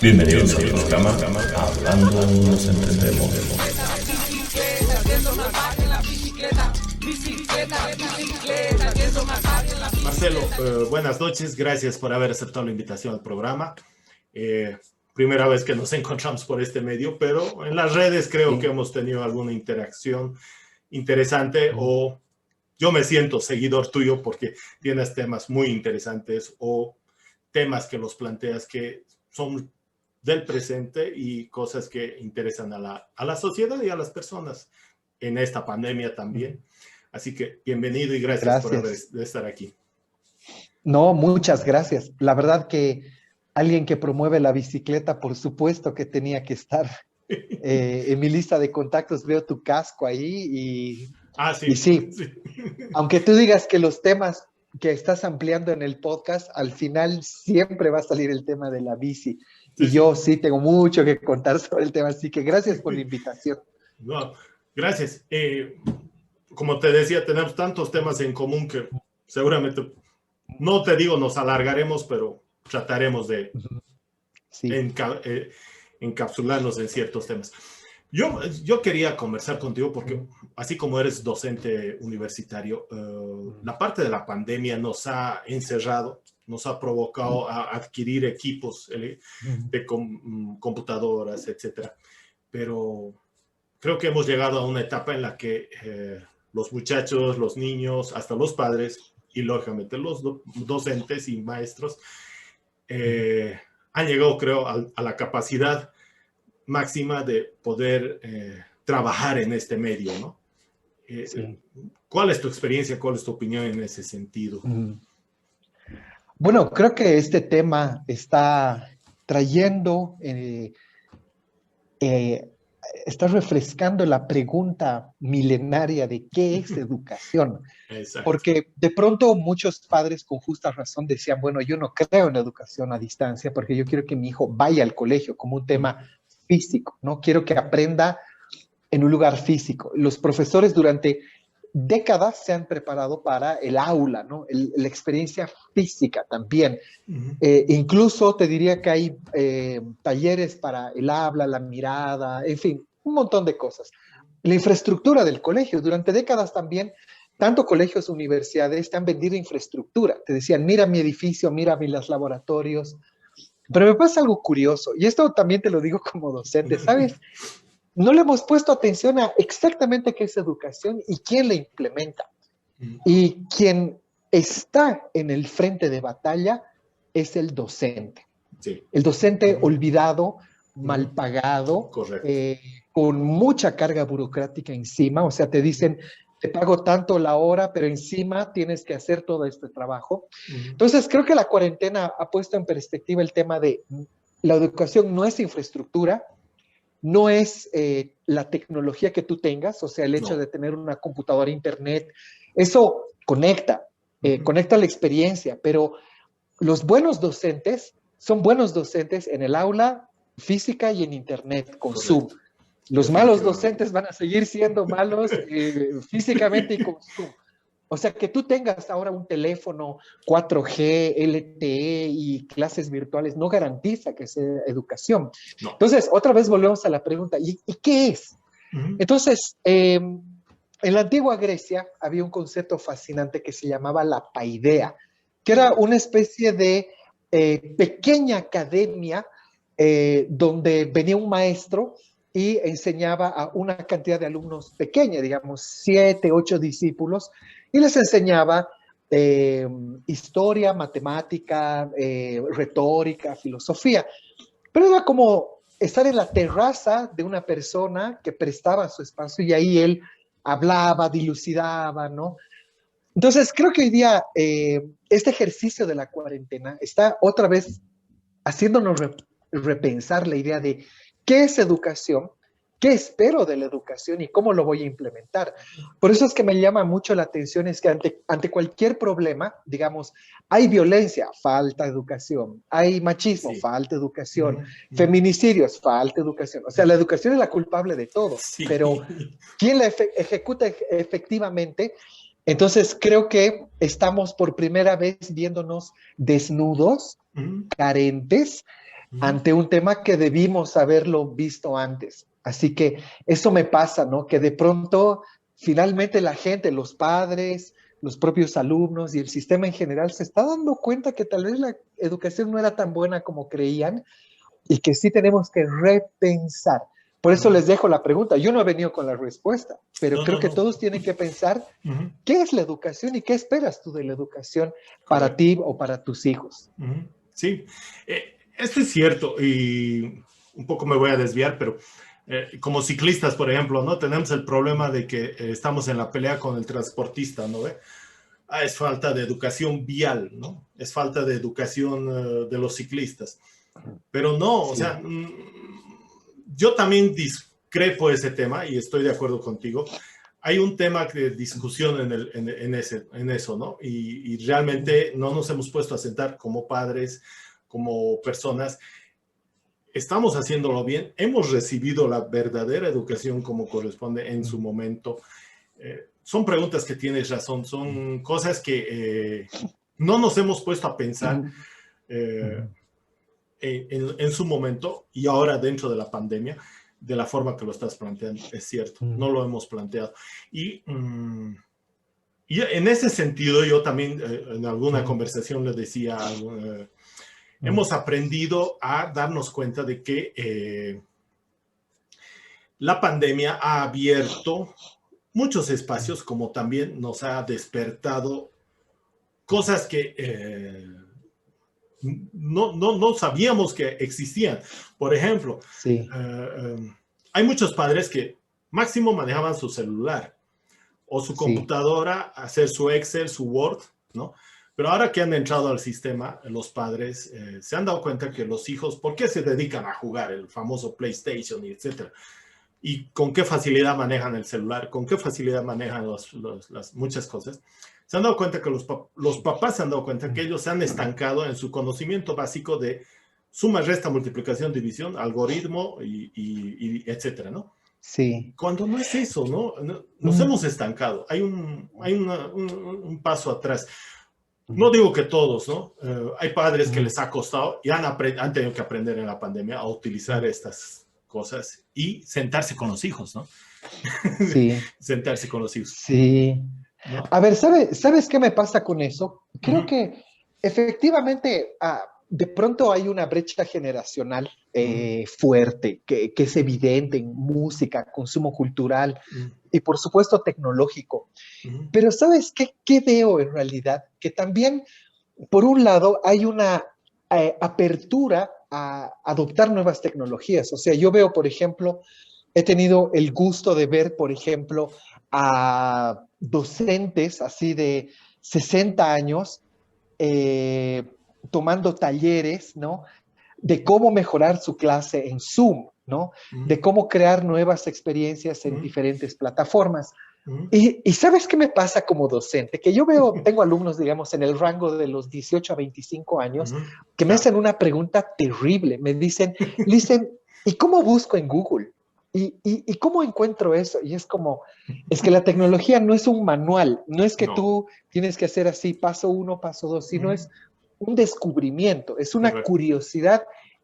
Bienvenidos al programa Hablando nos entendemos. Marcelo, buenas noches, gracias por haber aceptado la invitación al programa. Primera vez que nos encontramos por este medio, pero en las redes creo que hemos tenido alguna interacción interesante, o yo me siento seguidor tuyo porque tienes temas muy interesantes o temas que los planteas que son del presente y cosas que interesan a la sociedad y a las personas en esta pandemia también. Así que bienvenido y gracias. Por estar aquí. No, muchas gracias. La verdad que alguien que promueve la bicicleta, por supuesto que tenía que estar en mi lista de contactos. Veo tu casco ahí y sí, aunque tú digas que los temas que estás ampliando en el podcast, al final siempre va a salir el tema de la bici. Y yo sí tengo mucho que contar sobre el tema, así que gracias por la invitación. No, gracias. Como te decía, tenemos tantos temas en común que seguramente, no te digo nos alargaremos, pero trataremos de encapsularnos en ciertos temas. Yo quería conversar contigo porque así como eres docente universitario, la parte de la pandemia nos ha encerrado, nos ha provocado a adquirir equipos de computadoras, etcétera. Pero creo que hemos llegado a una etapa en la que los muchachos, los niños, hasta los padres y lógicamente los docentes y maestros han llegado, creo, a la capacidad máxima de poder trabajar en este medio, ¿no? ¿Cuál es tu experiencia? ¿Cuál es tu opinión en ese sentido? Bueno, creo que este tema está trayendo, está refrescando la pregunta milenaria de qué es educación. Exacto. Porque de pronto muchos padres con justa razón decían, bueno, yo no creo en educación a distancia porque yo quiero que mi hijo vaya al colegio como un tema físico, ¿no? Quiero que aprenda en un lugar físico. Los profesores durante décadas se han preparado para el aula, ¿no? La experiencia física también. Incluso te diría que hay talleres para el habla, la mirada, en fin, un montón de cosas. La infraestructura del colegio, durante décadas también, tanto colegios, universidades te han vendido infraestructura. Te decían, mira mi edificio, mira mis laboratorios. Pero me pasa algo curioso, y esto también te lo digo como docente, ¿sabes? No le hemos puesto atención a exactamente qué es educación y quién la implementa. Y quien está en el frente de batalla es el docente. Sí. El docente olvidado, mal pagado, con mucha carga burocrática encima. O sea, te dicen, te pago tanto la hora, pero encima tienes que hacer todo este trabajo. Entonces, creo que la cuarentena ha puesto en perspectiva el tema de la educación no es infraestructura, no es la tecnología que tú tengas, o sea, el hecho de tener una computadora, internet, eso conecta, conecta la experiencia, pero los buenos docentes son buenos docentes en el aula física y en internet, con Zoom. Los malos docentes van a seguir siendo malos físicamente y con Zoom. O sea, que tú tengas ahora un teléfono 4G, LTE y clases virtuales no garantiza que sea educación. No. Entonces, otra vez volvemos a la pregunta, ¿y qué es? Entonces, en la antigua Grecia había un concepto fascinante que se llamaba la paideia, que era una especie de pequeña academia donde venía un maestro y enseñaba a una cantidad de alumnos pequeña, digamos 7, 8 discípulos, y les enseñaba historia, matemática, retórica, filosofía. Pero era como estar en la terraza de una persona que prestaba su espacio y ahí él hablaba, dilucidaba, ¿no? Entonces, creo que hoy día este ejercicio de la cuarentena está otra vez haciéndonos repensar la idea de qué es educación, qué espero de la educación y cómo lo voy a implementar. Por eso es que me llama mucho la atención, es que ante cualquier problema, digamos, hay violencia, falta educación, hay machismo, falta educación, feminicidios, falta educación. O sea, la educación es la culpable de todo, pero ¿quién la ejecuta efectivamente? Entonces creo que estamos por primera vez viéndonos desnudos, carentes, ante un tema que debimos haberlo visto antes. Así que eso me pasa, ¿no? Que de pronto, finalmente la gente, los padres, los propios alumnos y el sistema en general se está dando cuenta que tal vez la educación no era tan buena como creían y que sí tenemos que repensar. Por eso les dejo la pregunta. Yo no he venido con la respuesta, pero creo que todos tienen que pensar qué es la educación y qué esperas tú de la educación para ti o para tus hijos. Sí, esto es cierto y un poco me voy a desviar, pero como ciclistas, por ejemplo, ¿no? Tenemos el problema de que estamos en la pelea con el transportista, ¿no? Es falta de educación vial, ¿no? Es falta de educación de los ciclistas. Pero no, o sea, yo también discrepo ese tema y estoy de acuerdo contigo. Hay un tema de discusión en eso, ¿no? Y realmente no nos hemos puesto a sentar como padres, como personas. Estamos haciéndolo bien, hemos recibido la verdadera educación como corresponde en su momento. Son preguntas que tienes razón, son cosas que no nos hemos puesto a pensar en su momento y ahora dentro de la pandemia, de la forma que lo estás planteando, es cierto, no lo hemos planteado. Y en ese sentido yo también en alguna conversación le decía hemos aprendido a darnos cuenta de que la pandemia ha abierto muchos espacios, como también nos ha despertado cosas que no sabíamos que existían. Por ejemplo, hay muchos padres que máximo manejaban su celular o su computadora, hacer su Excel, su Word, ¿no? Pero ahora que han entrado al sistema, los padres se han dado cuenta que los hijos, ¿por qué se dedican a jugar el famoso PlayStation y etcétera? Y con qué facilidad manejan el celular, con qué facilidad manejan las muchas cosas. Se han dado cuenta que los papás se han dado cuenta que ellos se han estancado en su conocimiento básico de suma, resta, multiplicación, división, algoritmo y etcétera, ¿no? Sí. Cuando no es eso, ¿no? Nos hemos estancado. Hay un paso atrás. No digo que todos, ¿no? Hay padres que les ha costado y han tenido que aprender en la pandemia a utilizar estas cosas y sentarse con los hijos, ¿no? Sí. Sentarse con los hijos. Sí. ¿No? A ver, ¿sabes qué me pasa con eso? Creo que efectivamente de pronto hay una brecha generacional fuerte, que es evidente en música, consumo cultural y por supuesto tecnológico. Pero ¿sabes qué veo en realidad? Que también, por un lado, hay una apertura a adoptar nuevas tecnologías. O sea, yo veo, por ejemplo, he tenido el gusto de ver, por ejemplo, a docentes así de 60 años tomando talleres, ¿no? De cómo mejorar su clase en Zoom, ¿no? De cómo crear nuevas experiencias en diferentes plataformas. Y ¿sabes qué me pasa como docente? Que yo veo, tengo alumnos, digamos, en el rango de los 18 a 25 años, que me hacen una pregunta terrible. Me dicen, ¿y cómo busco en Google? ¿Y cómo encuentro eso? Y es como, es que la tecnología no es un manual, no es que tú tienes que hacer así, paso 1, paso 2, sino es un descubrimiento, es una curiosidad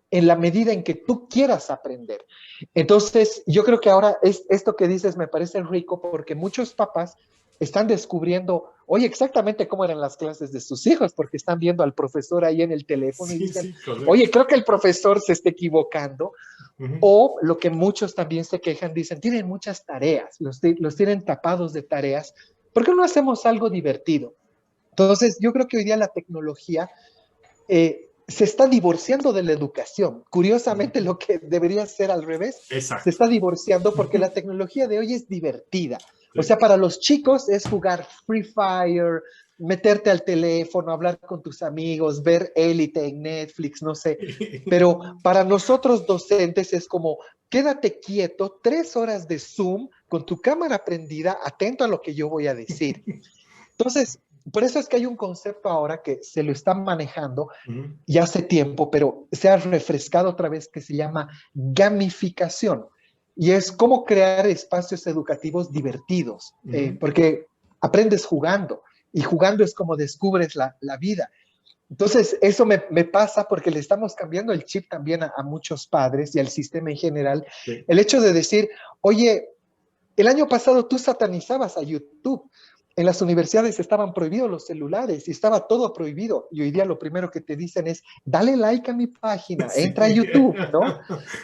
en la medida en que tú quieras aprender. Entonces, yo creo que ahora esto que dices me parece rico porque muchos papás están descubriendo, oye, exactamente cómo eran las clases de sus hijos, porque están viendo al profesor ahí en el teléfono y dicen, oye, creo que el profesor se está equivocando. O lo que muchos también se quejan, dicen, tienen muchas tareas, los tienen tapados de tareas. ¿Por qué no hacemos algo divertido? Entonces, yo creo que hoy día la tecnología se está divorciando de la educación. Curiosamente, lo que debería ser al revés, se está divorciando porque la tecnología de hoy es divertida. O sea, para los chicos es jugar Free Fire, meterte al teléfono, hablar con tus amigos, ver Élite en Netflix, no sé. Pero para nosotros docentes es como, quédate quieto, 3 horas de Zoom con tu cámara prendida, atento a lo que yo voy a decir. Entonces, por eso es que hay un concepto ahora que se lo están manejando ya hace tiempo, pero se ha refrescado otra vez, que se llama gamificación. Y es cómo crear espacios educativos divertidos. Porque aprendes jugando, y jugando es como descubres la vida. Entonces, eso me pasa porque le estamos cambiando el chip también a muchos padres y al sistema en general. Sí. El hecho de decir, oye, el año pasado tú satanizabas a YouTube. En las universidades estaban prohibidos los celulares y estaba todo prohibido. Y hoy día lo primero que te dicen es, dale like a mi página, Sí. entra a YouTube, ¿no?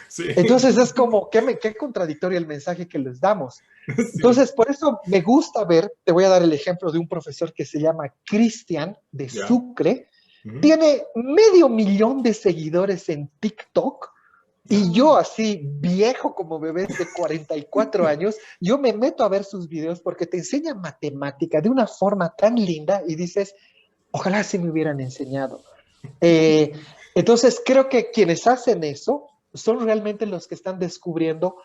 Sí. Entonces es como, qué contradictorio el mensaje que les damos. Sí. Entonces, por eso me gusta ver, te voy a dar el ejemplo de un profesor que se llama Cristian de Sucre. Tiene 500,000 de seguidores en TikTok. Y yo así, viejo como bebé de 44 años, yo me meto a ver sus videos porque te enseñan matemática de una forma tan linda y dices, ojalá se me hubieran enseñado. Entonces, creo que quienes hacen eso son realmente los que están descubriendo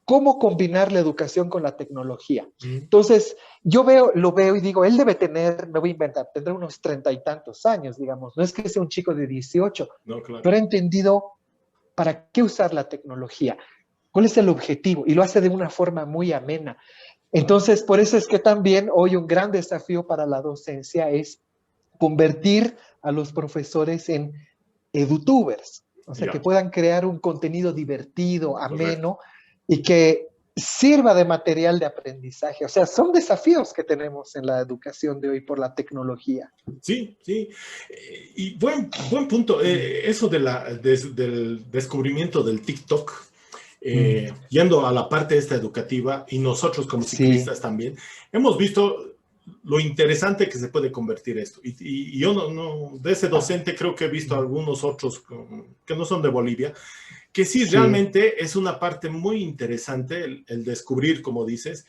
cómo combinar la educación con la tecnología. Entonces, yo lo veo y digo, él debe tener, me voy a inventar, tendrá unos 30 y tantos años, digamos. No es que sea un chico de 18, no, claro. pero ha entendido para qué usar la tecnología, cuál es el objetivo, y lo hace de una forma muy amena. Entonces, por eso es que también hoy un gran desafío para la docencia es convertir a los profesores en edutubers, o sea, que puedan crear un contenido divertido, ameno, y que sirva de material de aprendizaje. O sea, son desafíos que tenemos en la educación de hoy por la tecnología. Sí, sí. Y buen punto. Eso del descubrimiento del TikTok, yendo a la parte esta educativa, y nosotros como ciclistas también, hemos visto lo interesante que se puede convertir esto. Y yo de ese docente creo que he visto algunos otros que no son de Bolivia, que sí, realmente es una parte muy interesante el descubrir, como dices,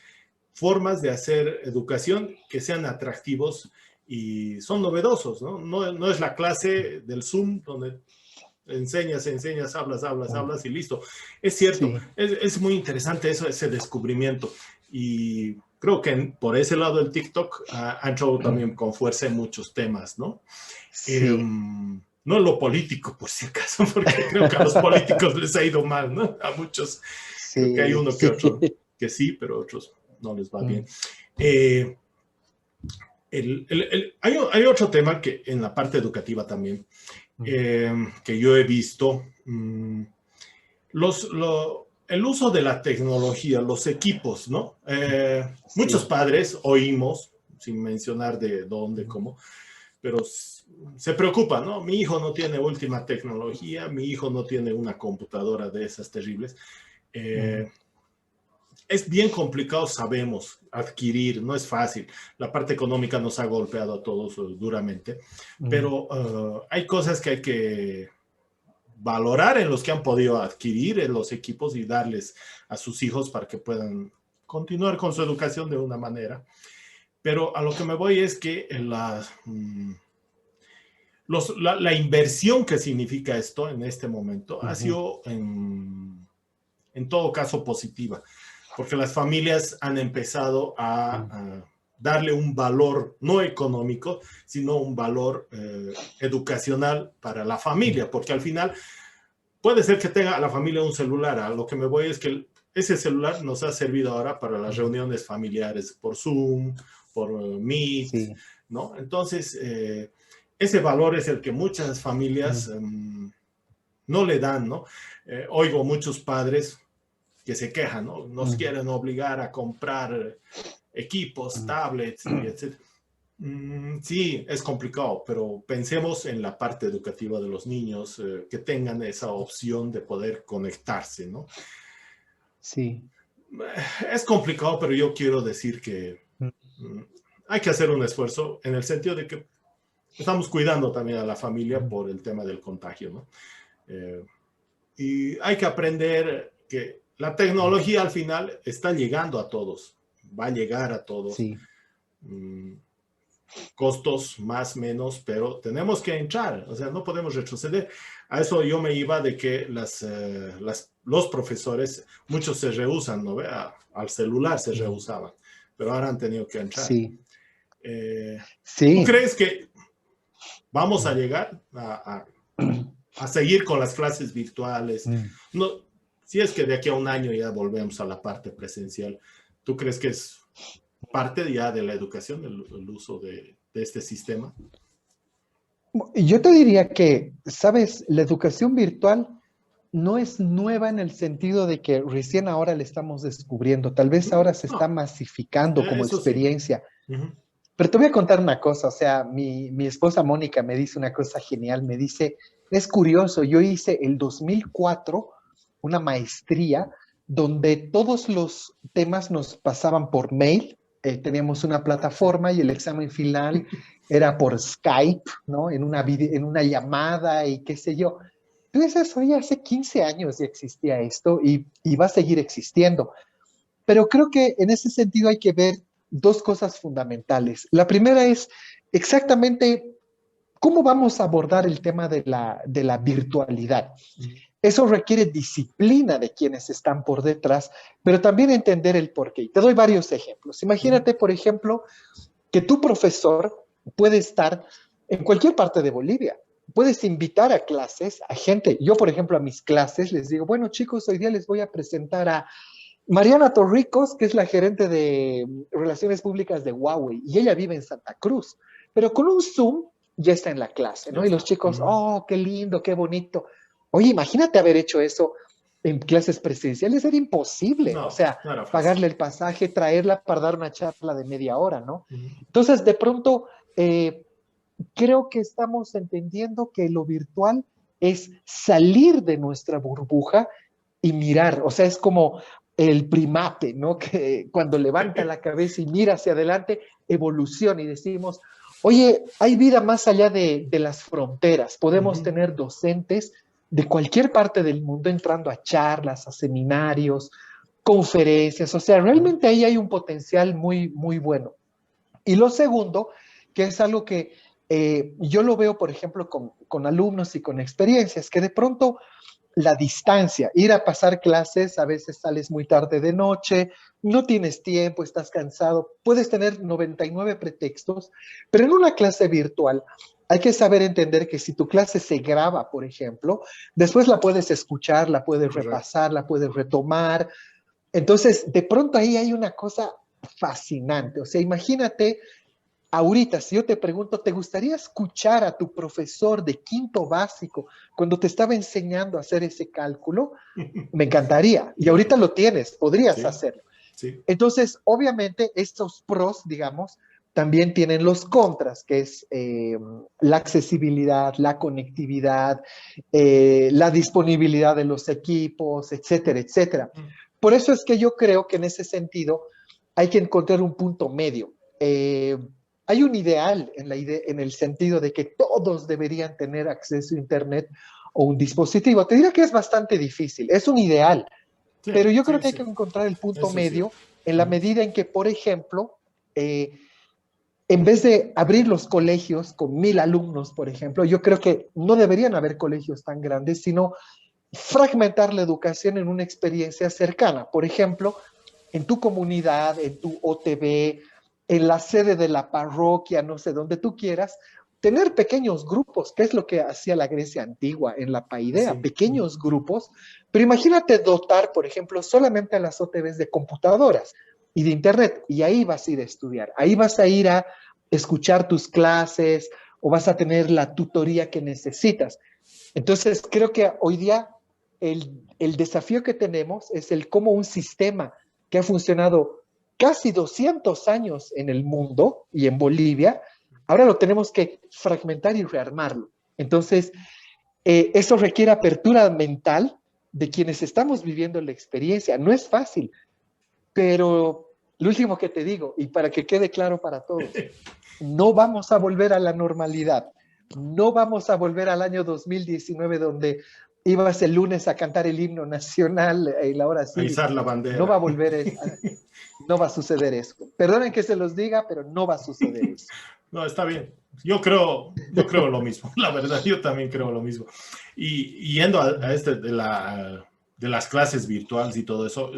formas de hacer educación que sean atractivos y son novedosos, ¿no? No es la clase del Zoom donde enseñas, hablas y listo. Es cierto, es muy interesante ese descubrimiento y creo que por ese lado el TikTok ha entrado también con fuerza en muchos temas, ¿no? No en lo político, por si acaso, porque creo que a los políticos les ha ido mal, ¿no? A muchos, creo que hay uno que otro que sí, pero otros no les va bien. Hay otro tema que en la parte educativa también, que yo he visto, el uso de la tecnología, los equipos, ¿no? Muchos padres oímos, sin mencionar de dónde, cómo, pero se preocupan, ¿no? Mi hijo no tiene última tecnología, mi hijo no tiene una computadora de esas terribles. Es bien complicado, sabemos, adquirir, no es fácil. La parte económica nos ha golpeado a todos duramente, pero hay cosas que hay que valorar en los que han podido adquirir en los equipos y darles a sus hijos para que puedan continuar con su educación de una manera. Pero a lo que me voy es que la inversión que significa esto en este momento ha sido en todo caso positiva, porque las familias han empezado a darle un valor no económico, sino un valor educacional para la familia, porque al final puede ser que tenga la familia un celular. A lo que me voy es que ese celular nos ha servido ahora para las reuniones familiares por Zoom, por Meet, ¿no? Entonces, ese valor es el que muchas familias no le dan, ¿no? Oigo muchos padres que se quejan, ¿no? Nos quieren obligar a comprar equipos, tablets, etc. Sí, es complicado, pero pensemos en la parte educativa de los niños, que tengan esa opción de poder conectarse, ¿no? Sí. Es complicado, pero yo quiero decir que hay que hacer un esfuerzo en el sentido de que estamos cuidando también a la familia por el tema del contagio, ¿no? Y hay que aprender que la tecnología al final está llegando a todos, va a llegar a todos. Costos más, menos, pero tenemos que entrar, o sea, no podemos retroceder. A eso yo me iba de que los profesores, muchos se rehusan, ¿no? Al celular se rehusaban, pero ahora han tenido que entrar. ¿Tú crees que vamos a llegar a seguir con las clases virtuales? No, si es que de aquí a un año ya volvemos a la parte presencial, ¿tú crees que parte ya de la educación, el uso de este sistema. Yo te diría que, sabes, la educación virtual no es nueva en el sentido de que recién ahora la estamos descubriendo. Tal vez ahora se está masificando como Eso sí. experiencia. Pero te voy a contar una cosa, o sea, mi esposa Mónica me dice una cosa genial, me dice, es curioso, yo hice el 2004 una maestría donde todos los temas nos pasaban por mail, teníamos una plataforma y el examen final era por Skype, ¿no? En una llamada y qué sé yo. Entonces, oye, hace 15 años ya existía esto y va a seguir existiendo. Pero creo que en ese sentido hay que ver dos cosas fundamentales. La primera es exactamente cómo vamos a abordar el tema de la virtualidad. Eso requiere disciplina de quienes están por detrás, pero también entender el porqué. Te doy varios ejemplos. Imagínate, por ejemplo, que tu profesor puede estar en cualquier parte de Bolivia. Puedes invitar a clases a gente. Yo, por ejemplo, a mis clases les digo, bueno, chicos, hoy día les voy a presentar a Mariana Torricos, que es la gerente de Relaciones Públicas de Huawei, y ella vive en Santa Cruz, pero con un Zoom ya está en la clase, ¿no? Y los chicos, oh, qué lindo, qué bonito. Oye, imagínate haber hecho eso en clases presenciales, era imposible, No, o sea, no era fácil. pagarle el pasaje, traerla para dar una charla de media hora, ¿no? Entonces, de pronto, creo que estamos entendiendo que lo virtual es salir de nuestra burbuja y mirar, o sea, es como el primate, ¿no? Que cuando levanta la cabeza y mira hacia adelante, evoluciona y decimos, oye, hay vida más allá de las fronteras, podemos tener docentes de cualquier parte del mundo entrando a charlas, a seminarios, conferencias, o sea, realmente ahí hay un potencial muy, muy bueno. Y lo segundo, que es algo que yo lo veo, por ejemplo, con alumnos y con experiencias, que de pronto la distancia, ir a pasar clases, a veces sales muy tarde de noche, no tienes tiempo, estás cansado, puedes tener 99 pretextos, pero en una clase virtual hay que saber entender que si tu clase se graba, por ejemplo, después la puedes escuchar, la puedes repasar, la puedes retomar. Entonces, de pronto ahí hay una cosa fascinante. O sea, imagínate ahorita, si yo te pregunto, ¿te gustaría escuchar a tu profesor de quinto básico cuando te estaba enseñando a hacer ese cálculo? Me encantaría. Y ahorita lo tienes, podrías hacerlo. Sí. Entonces, obviamente, estos pros, digamos, también tienen los contras, que es la accesibilidad, la conectividad, la disponibilidad de los equipos, etcétera, etcétera. Por eso es que yo creo que en ese sentido hay que encontrar un punto medio. Hay un ideal en el sentido de que todos deberían tener acceso a Internet o un dispositivo. Te diría que es bastante difícil, es un ideal, pero yo creo que hay que encontrar el punto medio en la medida en que, por ejemplo, en vez de abrir los colegios con 1000 alumnos, por ejemplo, yo creo que no deberían haber colegios tan grandes, sino fragmentar la educación en una experiencia cercana. Por ejemplo, en tu comunidad, en tu OTB, en la sede de la parroquia, no sé, donde tú quieras, tener pequeños grupos, que es lo que hacía la Grecia antigua en la Paideia, pequeños grupos, pero imagínate dotar, por ejemplo, solamente a las OTBs de computadoras y de internet, y ahí vas a ir a estudiar, ahí vas a ir a escuchar tus clases o vas a tener la tutoría que necesitas. Entonces, creo que hoy día el desafío que tenemos es el cómo un sistema que ha funcionado casi 200 años en el mundo y en Bolivia, ahora lo tenemos que fragmentar y rearmarlo. Entonces, eso requiere apertura mental de quienes estamos viviendo la experiencia. No es fácil, pero lo último que te digo, y para que quede claro para todos, no vamos a volver a la normalidad. No vamos a volver al año 2019 donde ibas el lunes a cantar el himno nacional en la hora cívica. A izar la bandera. No va a volver, no va a suceder eso. Perdonen que se los diga, pero no va a suceder eso. No, está bien. Yo creo lo mismo. La verdad, yo también creo lo mismo. Y yendo a este de las clases virtuales y todo eso,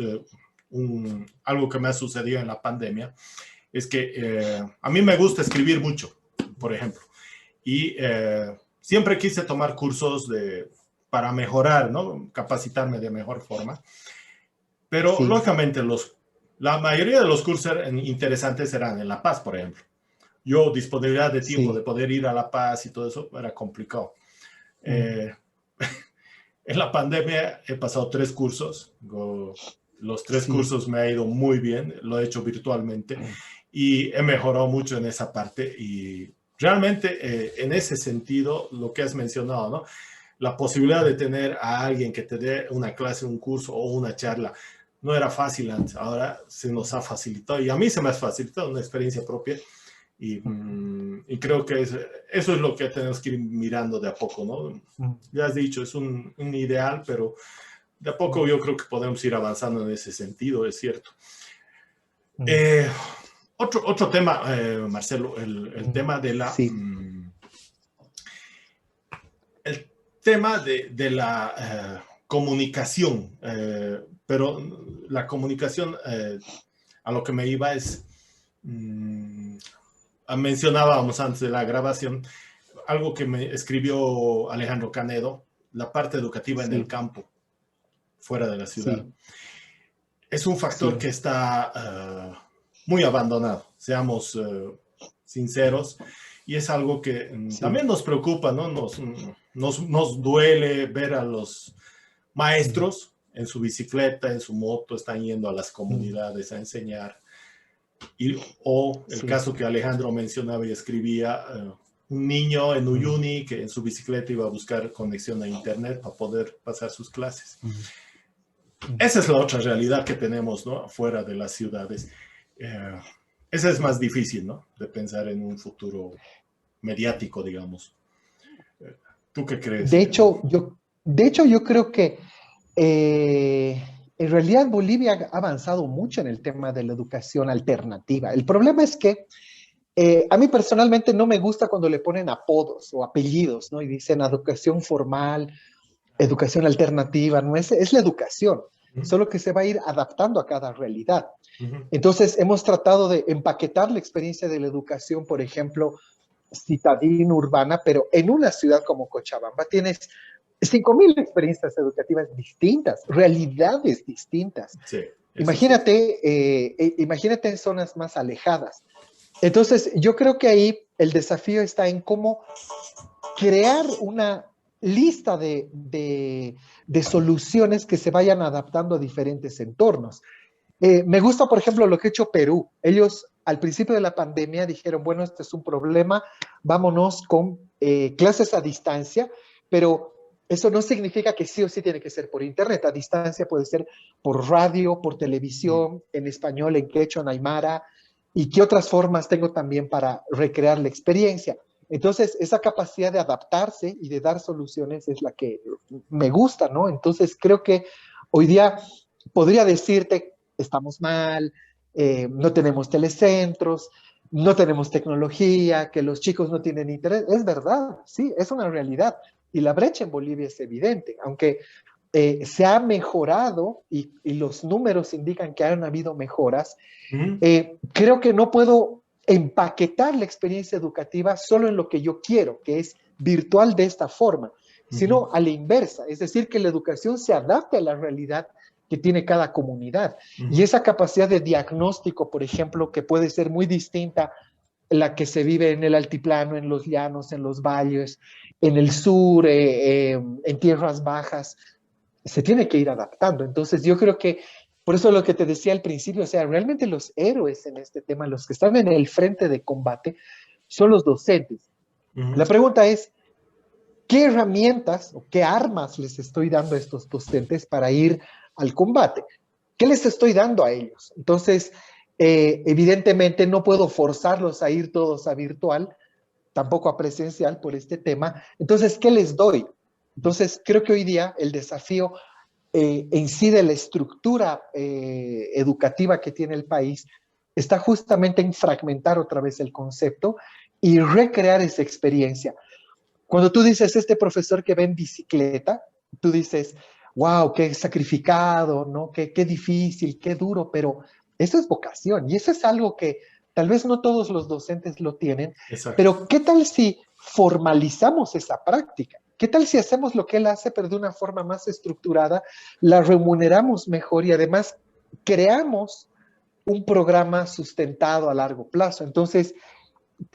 algo que me ha sucedido en la pandemia es que a mí me gusta escribir mucho, por ejemplo. Y siempre quise tomar cursos para mejorar, ¿no? Capacitarme de mejor forma. Pero, lógicamente, los La mayoría de los cursos interesantes eran en La Paz, por ejemplo. Yo, disponibilidad de tiempo de poder ir a La Paz y todo eso, era complicado. En la pandemia he pasado 3 cursos. Los 3 cursos me ha ido muy bien. Lo he hecho virtualmente y he mejorado mucho en esa parte. Y realmente, en ese sentido, lo que has mencionado, ¿no? La posibilidad de tener a alguien que te dé una clase, un curso o una charla, no era fácil antes. Ahora se nos ha facilitado y a mí se me ha facilitado una experiencia propia. Y creo que eso es lo que tenemos que ir mirando de a poco, ¿no? Ya has dicho, es un ideal, pero de a poco yo creo que podemos ir avanzando en ese sentido, es cierto. Otro tema, Marcelo, el tema de la... el tema de la comunicación, pero la comunicación, a lo que me iba es... mencionábamos antes de la grabación algo que me escribió Alejandro Canedo, la parte educativa en el campo, fuera de la ciudad. Es un factor que está muy abandonado, seamos sinceros, y es algo que también nos preocupa, ¿no? Nos duele ver a los maestros en su bicicleta, en su moto, están yendo a las comunidades a enseñar. O el caso que Alejandro mencionaba y escribía, un niño en Uyuni que en su bicicleta iba a buscar conexión a internet para poder pasar sus clases. Esa es la otra realidad que tenemos, ¿no? Fuera de las ciudades. Esa es más difícil, ¿no? De pensar en un futuro mediático, digamos. ¿Tú qué crees? De hecho, yo creo que en realidad Bolivia ha avanzado mucho en el tema de la educación alternativa. El problema es que a mí personalmente no me gusta cuando le ponen apodos o apellidos, ¿no? Y dicen educación formal, educación alternativa, no es la educación, solo que se va a ir adaptando a cada realidad. Entonces, hemos tratado de empaquetar la experiencia de la educación, por ejemplo, citadina, urbana, pero en una ciudad como Cochabamba tienes 5.000 experiencias educativas distintas, realidades distintas. Sí, imagínate en zonas más alejadas. Entonces, yo creo que ahí el desafío está en cómo crear una lista de soluciones que se vayan adaptando a diferentes entornos. Me gusta, por ejemplo, lo que ha hecho Perú. Ellos, al principio de la pandemia, dijeron, bueno, este es un problema, vámonos con clases a distancia, pero eso no significa que sí o sí tiene que ser por internet. A distancia puede ser por radio, por televisión, en español, en quechua, en aymara, y qué otras formas tengo también para recrear la experiencia. Entonces, esa capacidad de adaptarse y de dar soluciones es la que me gusta, ¿no? Entonces, creo que hoy día podría decirte, estamos mal, no tenemos telecentros, no tenemos tecnología, que los chicos no tienen interés. Es verdad, sí, es una realidad. Y la brecha en Bolivia es evidente, aunque se ha mejorado y los números indican que han habido mejoras, creo que no puedo empaquetar la experiencia educativa solo en lo que yo quiero, que es virtual de esta forma, sino a la inversa, es decir, que la educación se adapte a la realidad que tiene cada comunidad. Y esa capacidad de diagnóstico, por ejemplo, que puede ser muy distinta la que se vive en el altiplano, en los llanos, en los valles, en el sur, en tierras bajas, se tiene que ir adaptando. Entonces yo creo que, por eso lo que te decía al principio, o sea, realmente los héroes en este tema, los que están en el frente de combate, son los docentes. La pregunta es, ¿qué herramientas o qué armas les estoy dando a estos docentes para ir al combate? ¿Qué les estoy dando a ellos? Entonces, evidentemente no puedo forzarlos a ir todos a virtual, tampoco a presencial por este tema. Entonces, ¿qué les doy? Entonces, creo que hoy día el desafío en sí de la estructura educativa que tiene el país está justamente en fragmentar otra vez el concepto y recrear esa experiencia. Cuando tú dices este profesor que va en bicicleta, tú dices, wow, qué sacrificado, ¿no? Qué difícil, qué duro, pero eso es vocación y eso es algo que tal vez no todos los docentes lo tienen. Exacto. Pero ¿qué tal si formalizamos esa práctica? ¿Qué tal si hacemos lo que él hace, pero de una forma más estructurada, la remuneramos mejor y además creamos un programa sustentado a largo plazo. Entonces,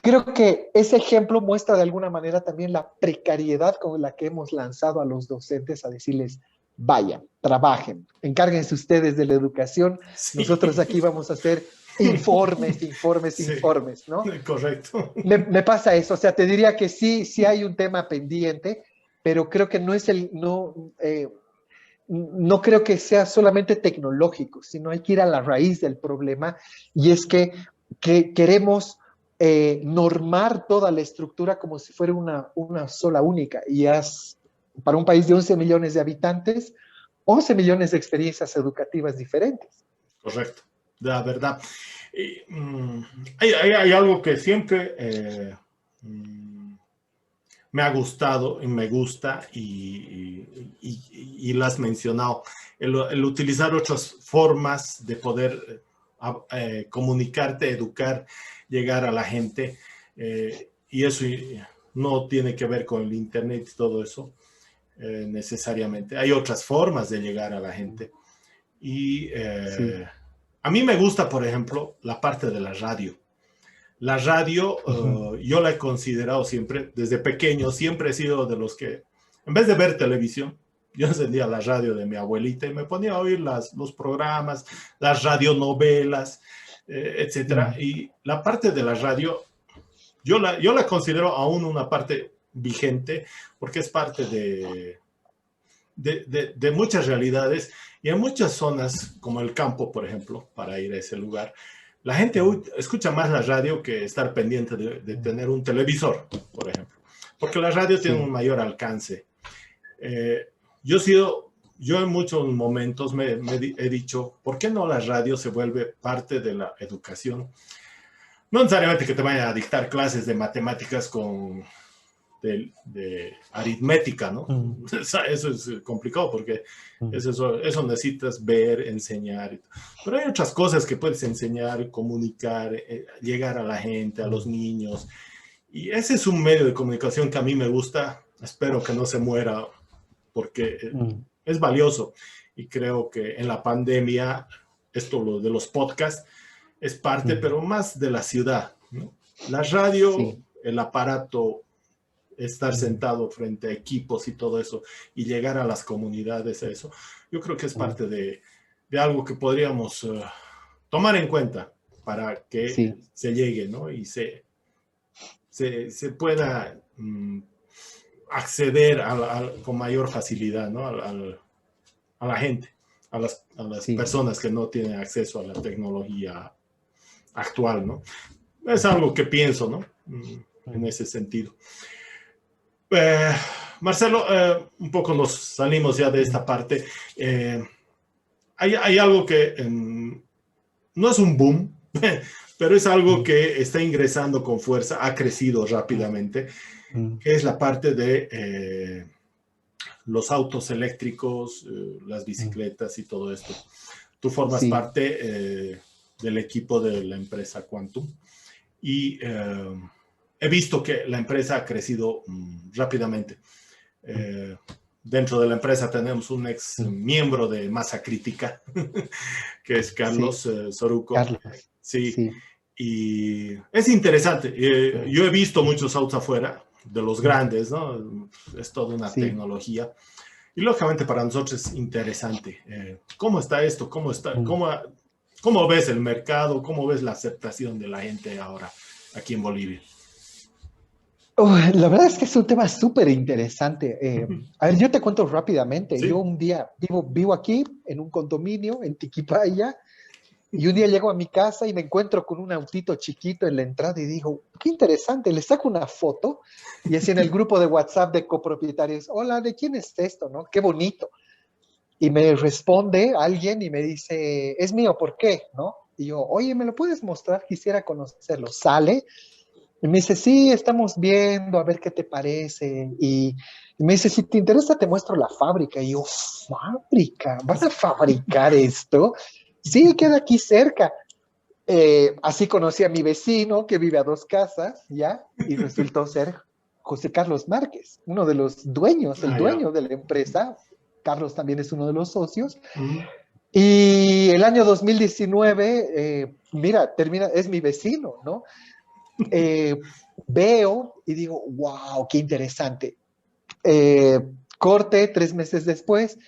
creo que ese ejemplo muestra de alguna manera también la precariedad con la que hemos lanzado a los docentes a decirles, vayan, trabajen, encárguense ustedes de la educación, sí. Nosotros aquí vamos a hacer informes, sí. Informes, ¿no? Correcto. Me pasa eso, o sea, te diría que sí hay un tema pendiente, pero creo que no creo que sea solamente tecnológico, sino hay que ir a la raíz del problema, y es que queremos normar toda la estructura como si fuera una sola única, y para un país de 11 millones de habitantes, 11 millones de experiencias educativas diferentes. Correcto, la verdad. Hay algo que siempre me ha gustado y me gusta, y lo has mencionado, el utilizar otras formas de poder comunicarte, educar, llegar a la gente, y eso no tiene que ver con el internet y todo eso necesariamente. Hay otras formas de llegar a la gente. Y sí. A mí me gusta, por ejemplo, la parte de la radio. La radio, yo la he considerado siempre, desde pequeño, siempre he sido de los que, en vez de ver televisión, yo encendía la radio de mi abuelita y me ponía a oír los programas, las radionovelas, etcétera. Y la parte de la radio, yo la considero aún una parte vigente, porque es parte de muchas realidades, y en muchas zonas, como el campo, por ejemplo, para ir a ese lugar, la gente escucha más la radio que estar pendiente de tener un televisor, por ejemplo, porque la radio tiene un mayor alcance. Yo en muchos momentos he dicho, ¿por qué no la radio se vuelve parte de la educación? No necesariamente que te vayan a dictar clases de matemáticas de aritmética, ¿no? Eso es complicado, porque eso necesitas ver, enseñar. Pero hay otras cosas que puedes enseñar, comunicar, llegar a la gente, a los niños. Y ese es un medio de comunicación que a mí me gusta. Espero que no se muera, porque es valioso. Y creo que en la pandemia, lo de los podcasts es parte, pero más de la ciudad, ¿no? La radio, el aparato, estar sentado frente a equipos y todo eso, y llegar a las comunidades, eso, yo creo que es parte de algo que podríamos tomar en cuenta para que se llegue, ¿no? Y se pueda acceder con mayor facilidad, ¿no? A la gente, a las personas que no tienen acceso a la tecnología actual, ¿no? Es algo que pienso, ¿no? En ese sentido. Marcelo, un poco nos salimos ya de esta parte. Hay algo que no es un boom, pero es algo que está ingresando con fuerza, ha crecido rápidamente, que es la parte de los autos eléctricos, las bicicletas y todo esto. Tú formas parte del equipo de la empresa Quantum, y he visto que la empresa ha crecido rápidamente. Dentro de la empresa tenemos un ex miembro de Masa Crítica, que es Carlos Soruco. Carlos. Sí. Y es interesante. Yo he visto muchos autos afuera, de los grandes, ¿no? Es toda una tecnología. Y lógicamente para nosotros es interesante. ¿Cómo está esto? ¿Cómo ves el mercado? ¿Cómo ves la aceptación de la gente ahora aquí en Bolivia? La verdad es que es un tema súper interesante. A ver, yo te cuento rápidamente. Yo un día vivo aquí en un condominio en Tiquipaya, y un día llego a mi casa y me encuentro con un autito chiquito en la entrada y digo, qué interesante, le saco una foto, y así en el grupo de WhatsApp de copropietarios, hola, ¿de quién es esto, no? Qué bonito. Y me responde alguien y me dice, es mío, ¿por qué? ¿No? Y yo, oye, ¿me lo puedes mostrar? Quisiera conocerlo. Sale. Y me dice, sí, estamos viendo, a ver qué te parece. Y me dice, si te interesa, te muestro la fábrica. Y yo, ¿fábrica? ¿Vas a fabricar esto? Sí, queda aquí cerca. Así conocí a mi vecino, que vive a 2 casas, ¿ya? Y resultó ser José Carlos Márquez, uno de los dueños, el dueño de la empresa. Carlos también es uno de los socios. Y el año 2019, mira, es mi vecino, ¿no? Veo y digo, wow, qué interesante. Corte, 3 meses después,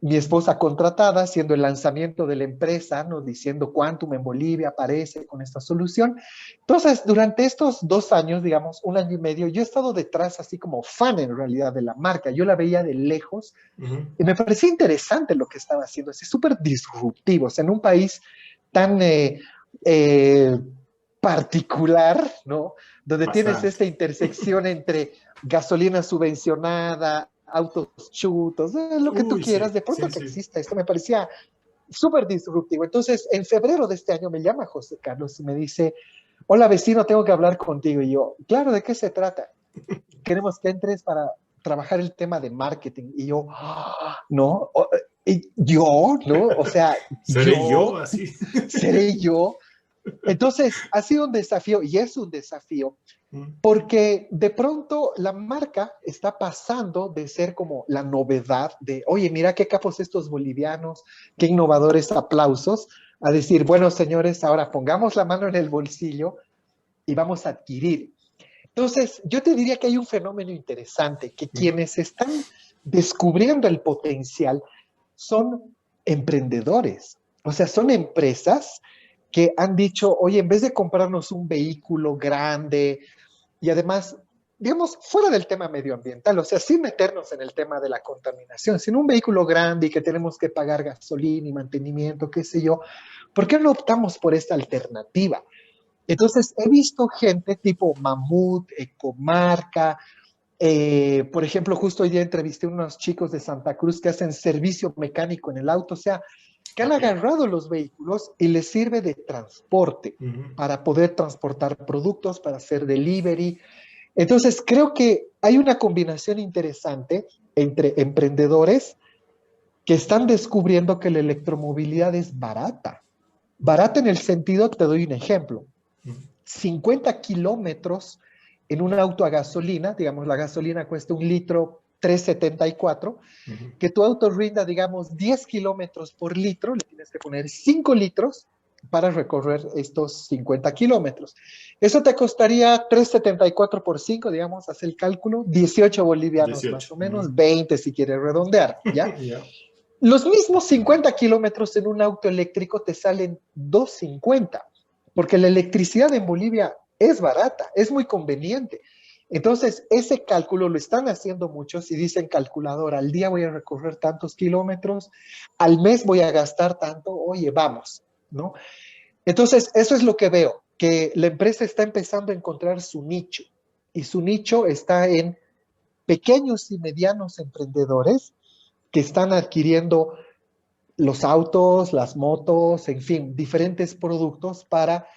mi esposa contratada haciendo el lanzamiento de la empresa, ¿no? Diciendo Quantum en Bolivia aparece con esta solución. Entonces, durante estos 2 años, digamos, 1 año y medio, yo he estado detrás así como fan en realidad de la marca. Yo la veía de lejos y me parecía interesante lo que estaba haciendo, así súper disruptivo, o sea, en un país tan eh, particular, ¿no? Donde tienes Bastante. esta intersección entre gasolina subvencionada, autos chutos, lo que tú Uy, sí, quieras, de sí, pronto que sí. exista esto me parecía súper disruptivo. Entonces, en febrero de este año me llama José Carlos y me dice, hola vecino, tengo que hablar contigo. Y yo, claro, ¿de qué se trata? Queremos que entres para trabajar el tema de marketing. Y yo, ¿no? Y yo, ¿no? O sea, ¿Seré yo yo, así? seré yo. Entonces, ha sido un desafío y es un desafío Mm, porque de pronto la marca está pasando de ser como la novedad de, oye, mira qué capos estos bolivianos, qué innovadores, aplausos, a decir, bueno, señores, ahora pongamos la mano en el bolsillo y vamos a adquirir. Entonces, yo te diría que hay un fenómeno interesante, que ujú. quienes están descubriendo el potencial son emprendedores, o sea, son empresas que han dicho, oye, en vez de comprarnos un vehículo grande, y además, digamos, fuera del tema medioambiental, o sea, sin meternos en el tema de la contaminación, sino un vehículo grande y que tenemos que pagar gasolina y mantenimiento, qué sé yo, ¿por qué no optamos por esta alternativa? Entonces, he visto gente tipo Mamut, Ecomarca, por ejemplo, justo hoy día entrevisté a unos chicos de Santa Cruz que hacen servicio mecánico en el auto, o sea, que han Ok. agarrado los vehículos y les sirve de transporte Ujú. para poder transportar productos, para hacer delivery. Entonces, creo que hay una combinación interesante entre emprendedores que están descubriendo que la electromovilidad es barata. Barata en el sentido, te doy un ejemplo, Ujú. 50 kilómetros en un auto a gasolina, digamos, la gasolina cuesta 1 litro 3,74, Ujú. que tu auto rinda, digamos, 10 kilómetros por litro, le tienes que poner 5 litros para recorrer estos 50 kilómetros. Eso te costaría 3,74 por 5, digamos, haz el cálculo, 18 bolivianos más 18. o Ujú. menos, 20 si quieres redondear, ¿ya? Ya. Los mismos 50 kilómetros en un auto eléctrico te salen 2,50, porque la electricidad en Bolivia es barata, es muy conveniente. Entonces, ese cálculo lo están haciendo muchos y dicen calculadora, al día voy a recorrer tantos kilómetros, al mes voy a gastar tanto, oye, vamos, ¿no? Entonces, eso es lo que veo, que la empresa está empezando a encontrar su nicho y su nicho está en pequeños y medianos emprendedores que están adquiriendo los autos, las motos, en fin, diferentes productos para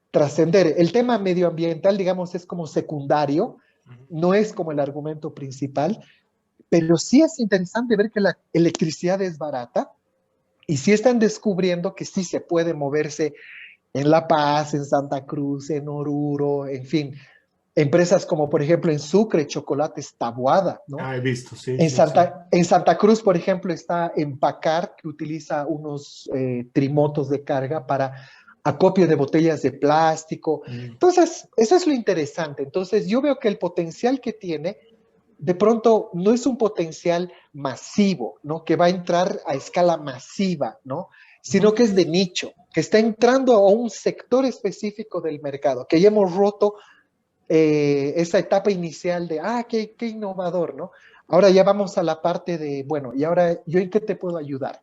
trascender. El tema medioambiental, digamos, es como secundario, Ujú. no es como el argumento principal, pero sí es interesante ver que la electricidad es barata y sí están descubriendo que sí se puede moverse en La Paz, en Santa Cruz, en Oruro, en fin, empresas como por ejemplo en Sucre, Chocolates Taboada, ¿no? Ah, he visto, sí, En sí, sí. Santa Cruz, por ejemplo, está Empacar, que utiliza unos trimotos de carga para acopio de botellas de plástico. Mm. Entonces, eso es lo interesante. Entonces, yo veo que el potencial que tiene, de pronto, no es un potencial masivo, ¿no? Que va a entrar a escala masiva, ¿no? Sino Ujú. que es de nicho, que está entrando a un sector específico del mercado, que ya hemos roto esa etapa inicial de, qué innovador, ¿no? Ahora ya vamos a la parte de, bueno, y ahora yo en qué te puedo ayudar.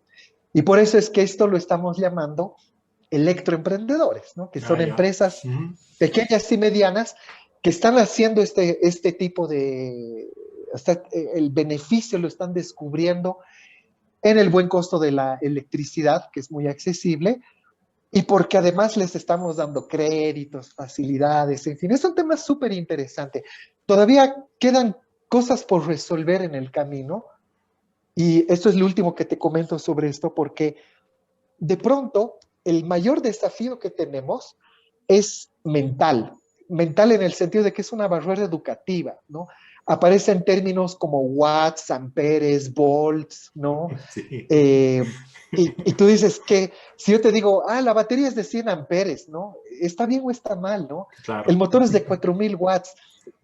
Y por eso es que esto lo estamos llamando electroemprendedores, ¿no? Que Ah, son ya. empresas Ujú. pequeñas y medianas que están haciendo este tipo hasta el beneficio lo están descubriendo en el buen costo de la electricidad, que es muy accesible, y porque además les estamos dando créditos, facilidades, en fin, es un tema súper interesante. Todavía quedan cosas por resolver en el camino y esto es lo último que te comento sobre esto porque de pronto el mayor desafío que tenemos es mental. mental en el sentido de que es una barrera educativa, ¿no? Aparecen términos como watts, amperes, volts, ¿no? Sí. Y tú dices que, si yo te digo, la batería es de 100 amperes, ¿no? ¿Está bien o está mal, no? Claro. El motor es de 4000 watts.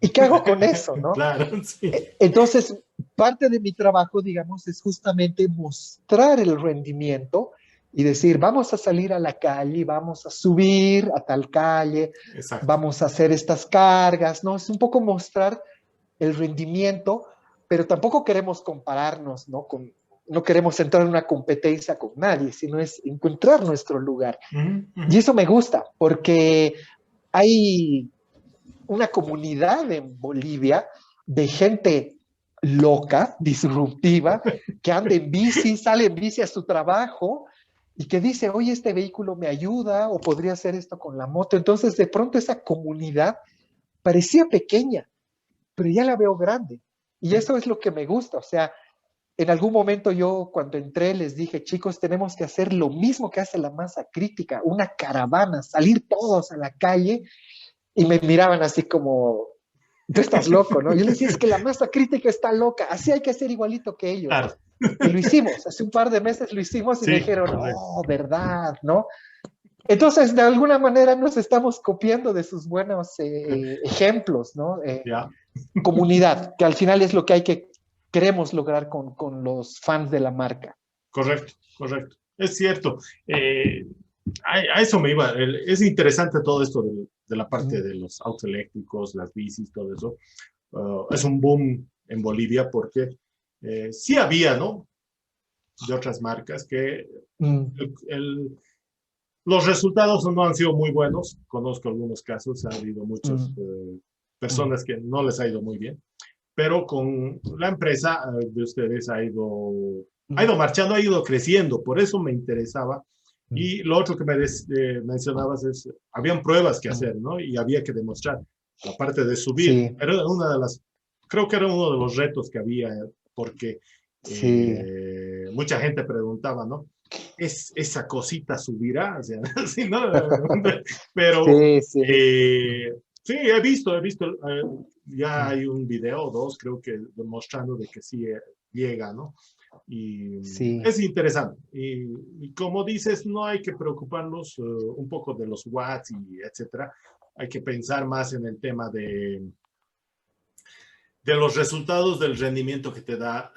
¿Y qué hago con eso, no? Claro, sí. Entonces, parte de mi trabajo, digamos, es justamente mostrar el rendimiento y decir, vamos a salir a la calle, vamos a subir a tal calle, Exacto. vamos a hacer estas cargas, ¿no? Es un poco mostrar el rendimiento, pero tampoco queremos compararnos, ¿no? No queremos entrar en una competencia con nadie, sino es encontrar nuestro lugar. Y eso me gusta, porque hay una comunidad en Bolivia de gente loca, disruptiva, que anda en bici, sale en bici a su trabajo y que dice, oye, este vehículo me ayuda o podría hacer esto con la moto. Entonces, de pronto esa comunidad parecía pequeña, pero ya la veo grande. Y eso es lo que me gusta. O sea, en algún momento yo cuando entré les dije, chicos, tenemos que hacer lo mismo que hace la masa crítica, una caravana, salir todos a la calle, y me miraban así como, tú estás loco, ¿no? Yo les decía, es que la masa crítica está loca, así hay que hacer igualito que ellos. Claro. Y lo hicimos, hace un par de meses lo hicimos y Sí, me dijeron, oh, verdad, ¿no? Entonces, de alguna manera nos estamos copiando de sus buenos ejemplos, ¿no? Ya. Comunidad, que al final es lo que queremos lograr con los fans de la marca. Correcto, correcto. Es cierto. A eso me iba. Es interesante todo esto de la parte de los autos eléctricos, las bicis, todo eso. Es un boom en Bolivia porque sí había, ¿no? De otras marcas que los resultados no han sido muy buenos. Conozco algunos casos, ha habido muchas personas que no les ha ido muy bien. Pero con la empresa de ustedes ha ido marchando, ha ido creciendo. Por eso me interesaba. Y lo otro que me mencionabas es, habían pruebas que hacer, ¿no? Y había que demostrar. La parte de subir, Sí. era creo que era uno de los retos que había, porque mucha gente preguntaba, ¿no? ¿Esa cosita subirá? O sea, ¿sí, no? Pero sí. sí, he visto, ya hay un video o dos, creo que demostrando de que sí llega, ¿no? Y sí. es interesante. Y como dices, no hay que preocuparnos un poco de los watts y etcétera. Hay que pensar más en el tema de los resultados del rendimiento que te da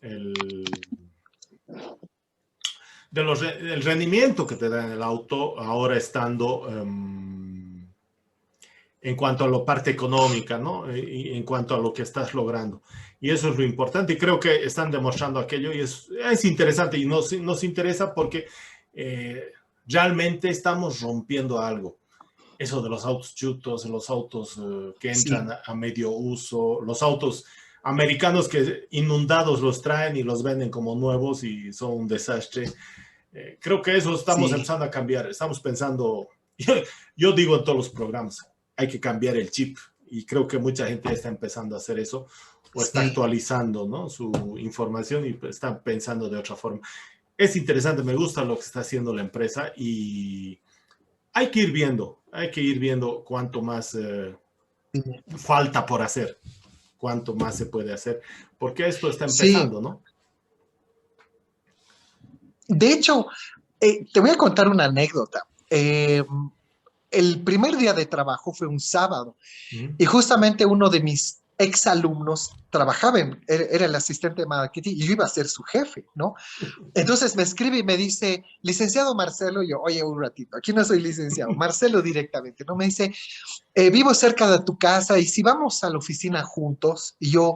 el rendimiento que te da en el auto ahora estando en cuanto a la parte económica, ¿no? Y en cuanto a lo que estás logrando. Y eso es lo importante y creo que están demostrando aquello y es interesante y nos interesa porque realmente estamos rompiendo algo. Eso de los autos chutos, los autos que entran a medio uso, los autos americanos que inundados los traen y los venden como nuevos y son un desastre. Creo que eso estamos empezando a cambiar. Estamos pensando, yo digo en todos los programas, hay que cambiar el chip y creo que mucha gente está empezando a hacer eso o está actualizando, ¿no? Su información y está pensando de otra forma. Es interesante, me gusta lo que está haciendo la empresa y hay que ir viendo cuánto más falta por hacer, cuánto más se puede hacer, porque esto está empezando, ¿no? De hecho, te voy a contar una anécdota. El primer día de trabajo fue un sábado y justamente uno de mis exalumnos trabajaba, era el asistente de marketing y yo iba a ser su jefe, ¿no? Entonces me escribe y me dice, licenciado Marcelo, y yo, oye, un ratito, aquí no soy licenciado, Marcelo directamente, ¿no? Me dice, vivo cerca de tu casa y si vamos a la oficina juntos, y yo,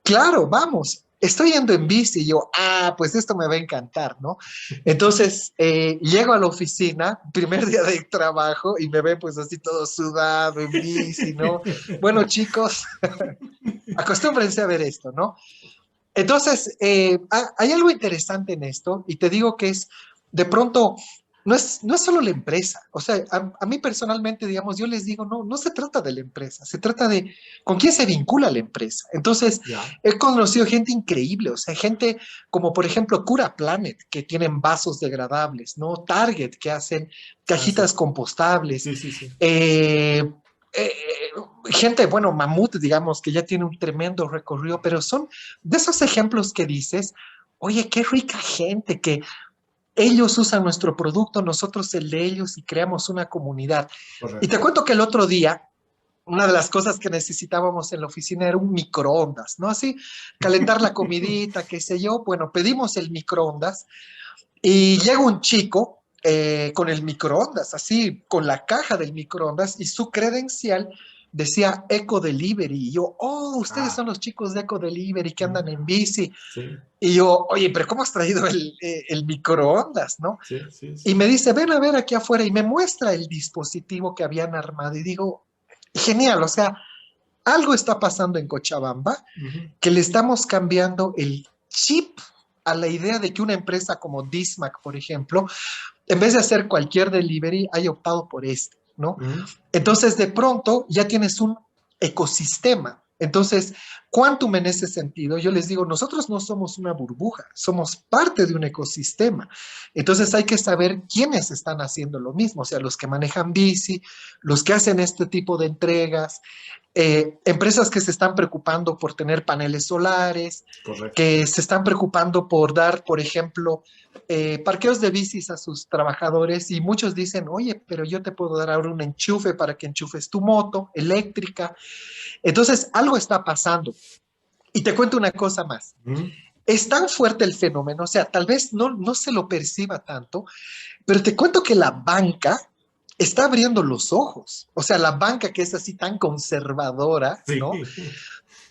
claro, vamos. Estoy yendo en bici y yo, pues esto me va a encantar, ¿no? Entonces, llego a la oficina, primer día de trabajo, y me ven pues así todo sudado en bici, ¿no? Bueno, chicos, acostúmbrense a ver esto, ¿no? Entonces, hay algo interesante en esto, y te digo que es, de pronto, no es solo la empresa. O sea, a mí personalmente, digamos, yo les digo, no se trata de la empresa, se trata de con quién se vincula la empresa. Entonces, Ya. he conocido gente increíble, o sea, gente como por ejemplo Cura Planet, que tienen vasos degradables, ¿no? Target, que hacen Ah, sí. cajitas compostables. Sí, sí, sí. Eh, eh, gente, bueno, Mamut, digamos, que ya tiene un tremendo recorrido, pero son de esos ejemplos que dices, oye, qué rica gente, que ellos usan nuestro producto, nosotros el de ellos y creamos una comunidad. Y te Correcto. cuento que el otro día, una de las cosas que necesitábamos en la oficina era un microondas, ¿no? Así, calentar la comidita, qué sé yo. Bueno, pedimos el microondas y llega un chico con el microondas, así, con la caja del microondas y su credencial decía Eco Delivery. Y yo, oh, ustedes Ah, son los chicos de Eco Delivery que andan en mm, bici. sí, Y yo, oye, pero ¿cómo has traído el microondas, no? sí, sí, Y sí. me dice, ven a ver aquí afuera y me muestra el dispositivo que habían armado y digo, genial, o sea, algo está pasando en Cochabamba Ujú. que le estamos cambiando el chip a la idea de que una empresa como Dismac, por ejemplo, en vez de hacer cualquier delivery, haya optado por este, ¿no? Ujú. Entonces, de pronto, ya tienes un ecosistema. Entonces, Quantum en ese sentido, yo les digo, nosotros no somos una burbuja, somos parte de un ecosistema. Entonces, hay que saber quiénes están haciendo lo mismo, o sea, los que manejan bici, los que hacen este tipo de entregas, empresas que se están preocupando por tener paneles solares, Correcto. que se están preocupando por dar, por ejemplo, parqueos de bicis a sus trabajadores y muchos dicen, oye, pero yo te puedo dar ahora un enchufe para que enchufes tu moto eléctrica. Entonces, algo está pasando. Y te cuento una cosa más. Ujú. Es tan fuerte el fenómeno, o sea, tal vez no se lo perciba tanto, pero te cuento que la banca está abriendo los ojos. O sea, la banca que es así tan conservadora, ¿no? Sí.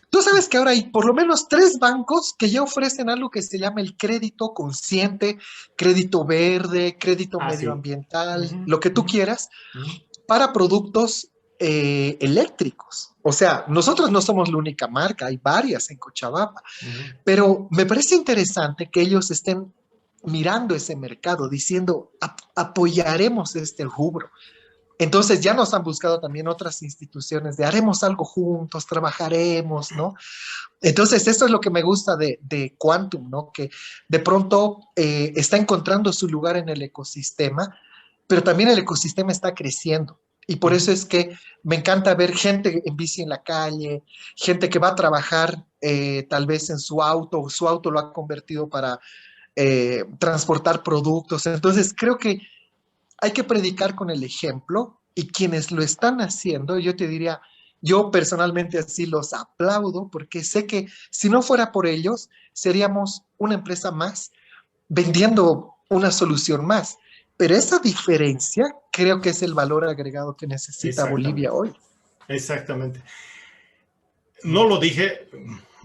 Tú sabes que ahora hay por lo menos 3 bancos que ya ofrecen algo que se llama el crédito consciente, crédito verde, crédito Ah, sí. medioambiental, Ujú, lo que tú ujú, quieras, ujú, para productos eléctricos. O sea, nosotros no somos la única marca, hay varias en Cochabamba, ujú. pero me parece interesante que ellos estén mirando ese mercado, diciendo, apoyaremos este rubro. Entonces ya nos han buscado también otras instituciones de haremos algo juntos, trabajaremos, ¿no? Entonces esto es lo que me gusta de Quantum, ¿no? Que de pronto está encontrando su lugar en el ecosistema, pero también el ecosistema está creciendo. Y por eso Ujú. es que me encanta ver gente en bici en la calle, gente que va a trabajar tal vez en su auto lo ha convertido para transportar productos. Entonces creo que hay que predicar con el ejemplo y quienes lo están haciendo, yo te diría, yo personalmente así los aplaudo porque sé que si no fuera por ellos, seríamos una empresa más vendiendo una solución más. Pero esa diferencia creo que es el valor agregado que necesita Bolivia Exactamente. hoy. Exactamente. No lo dije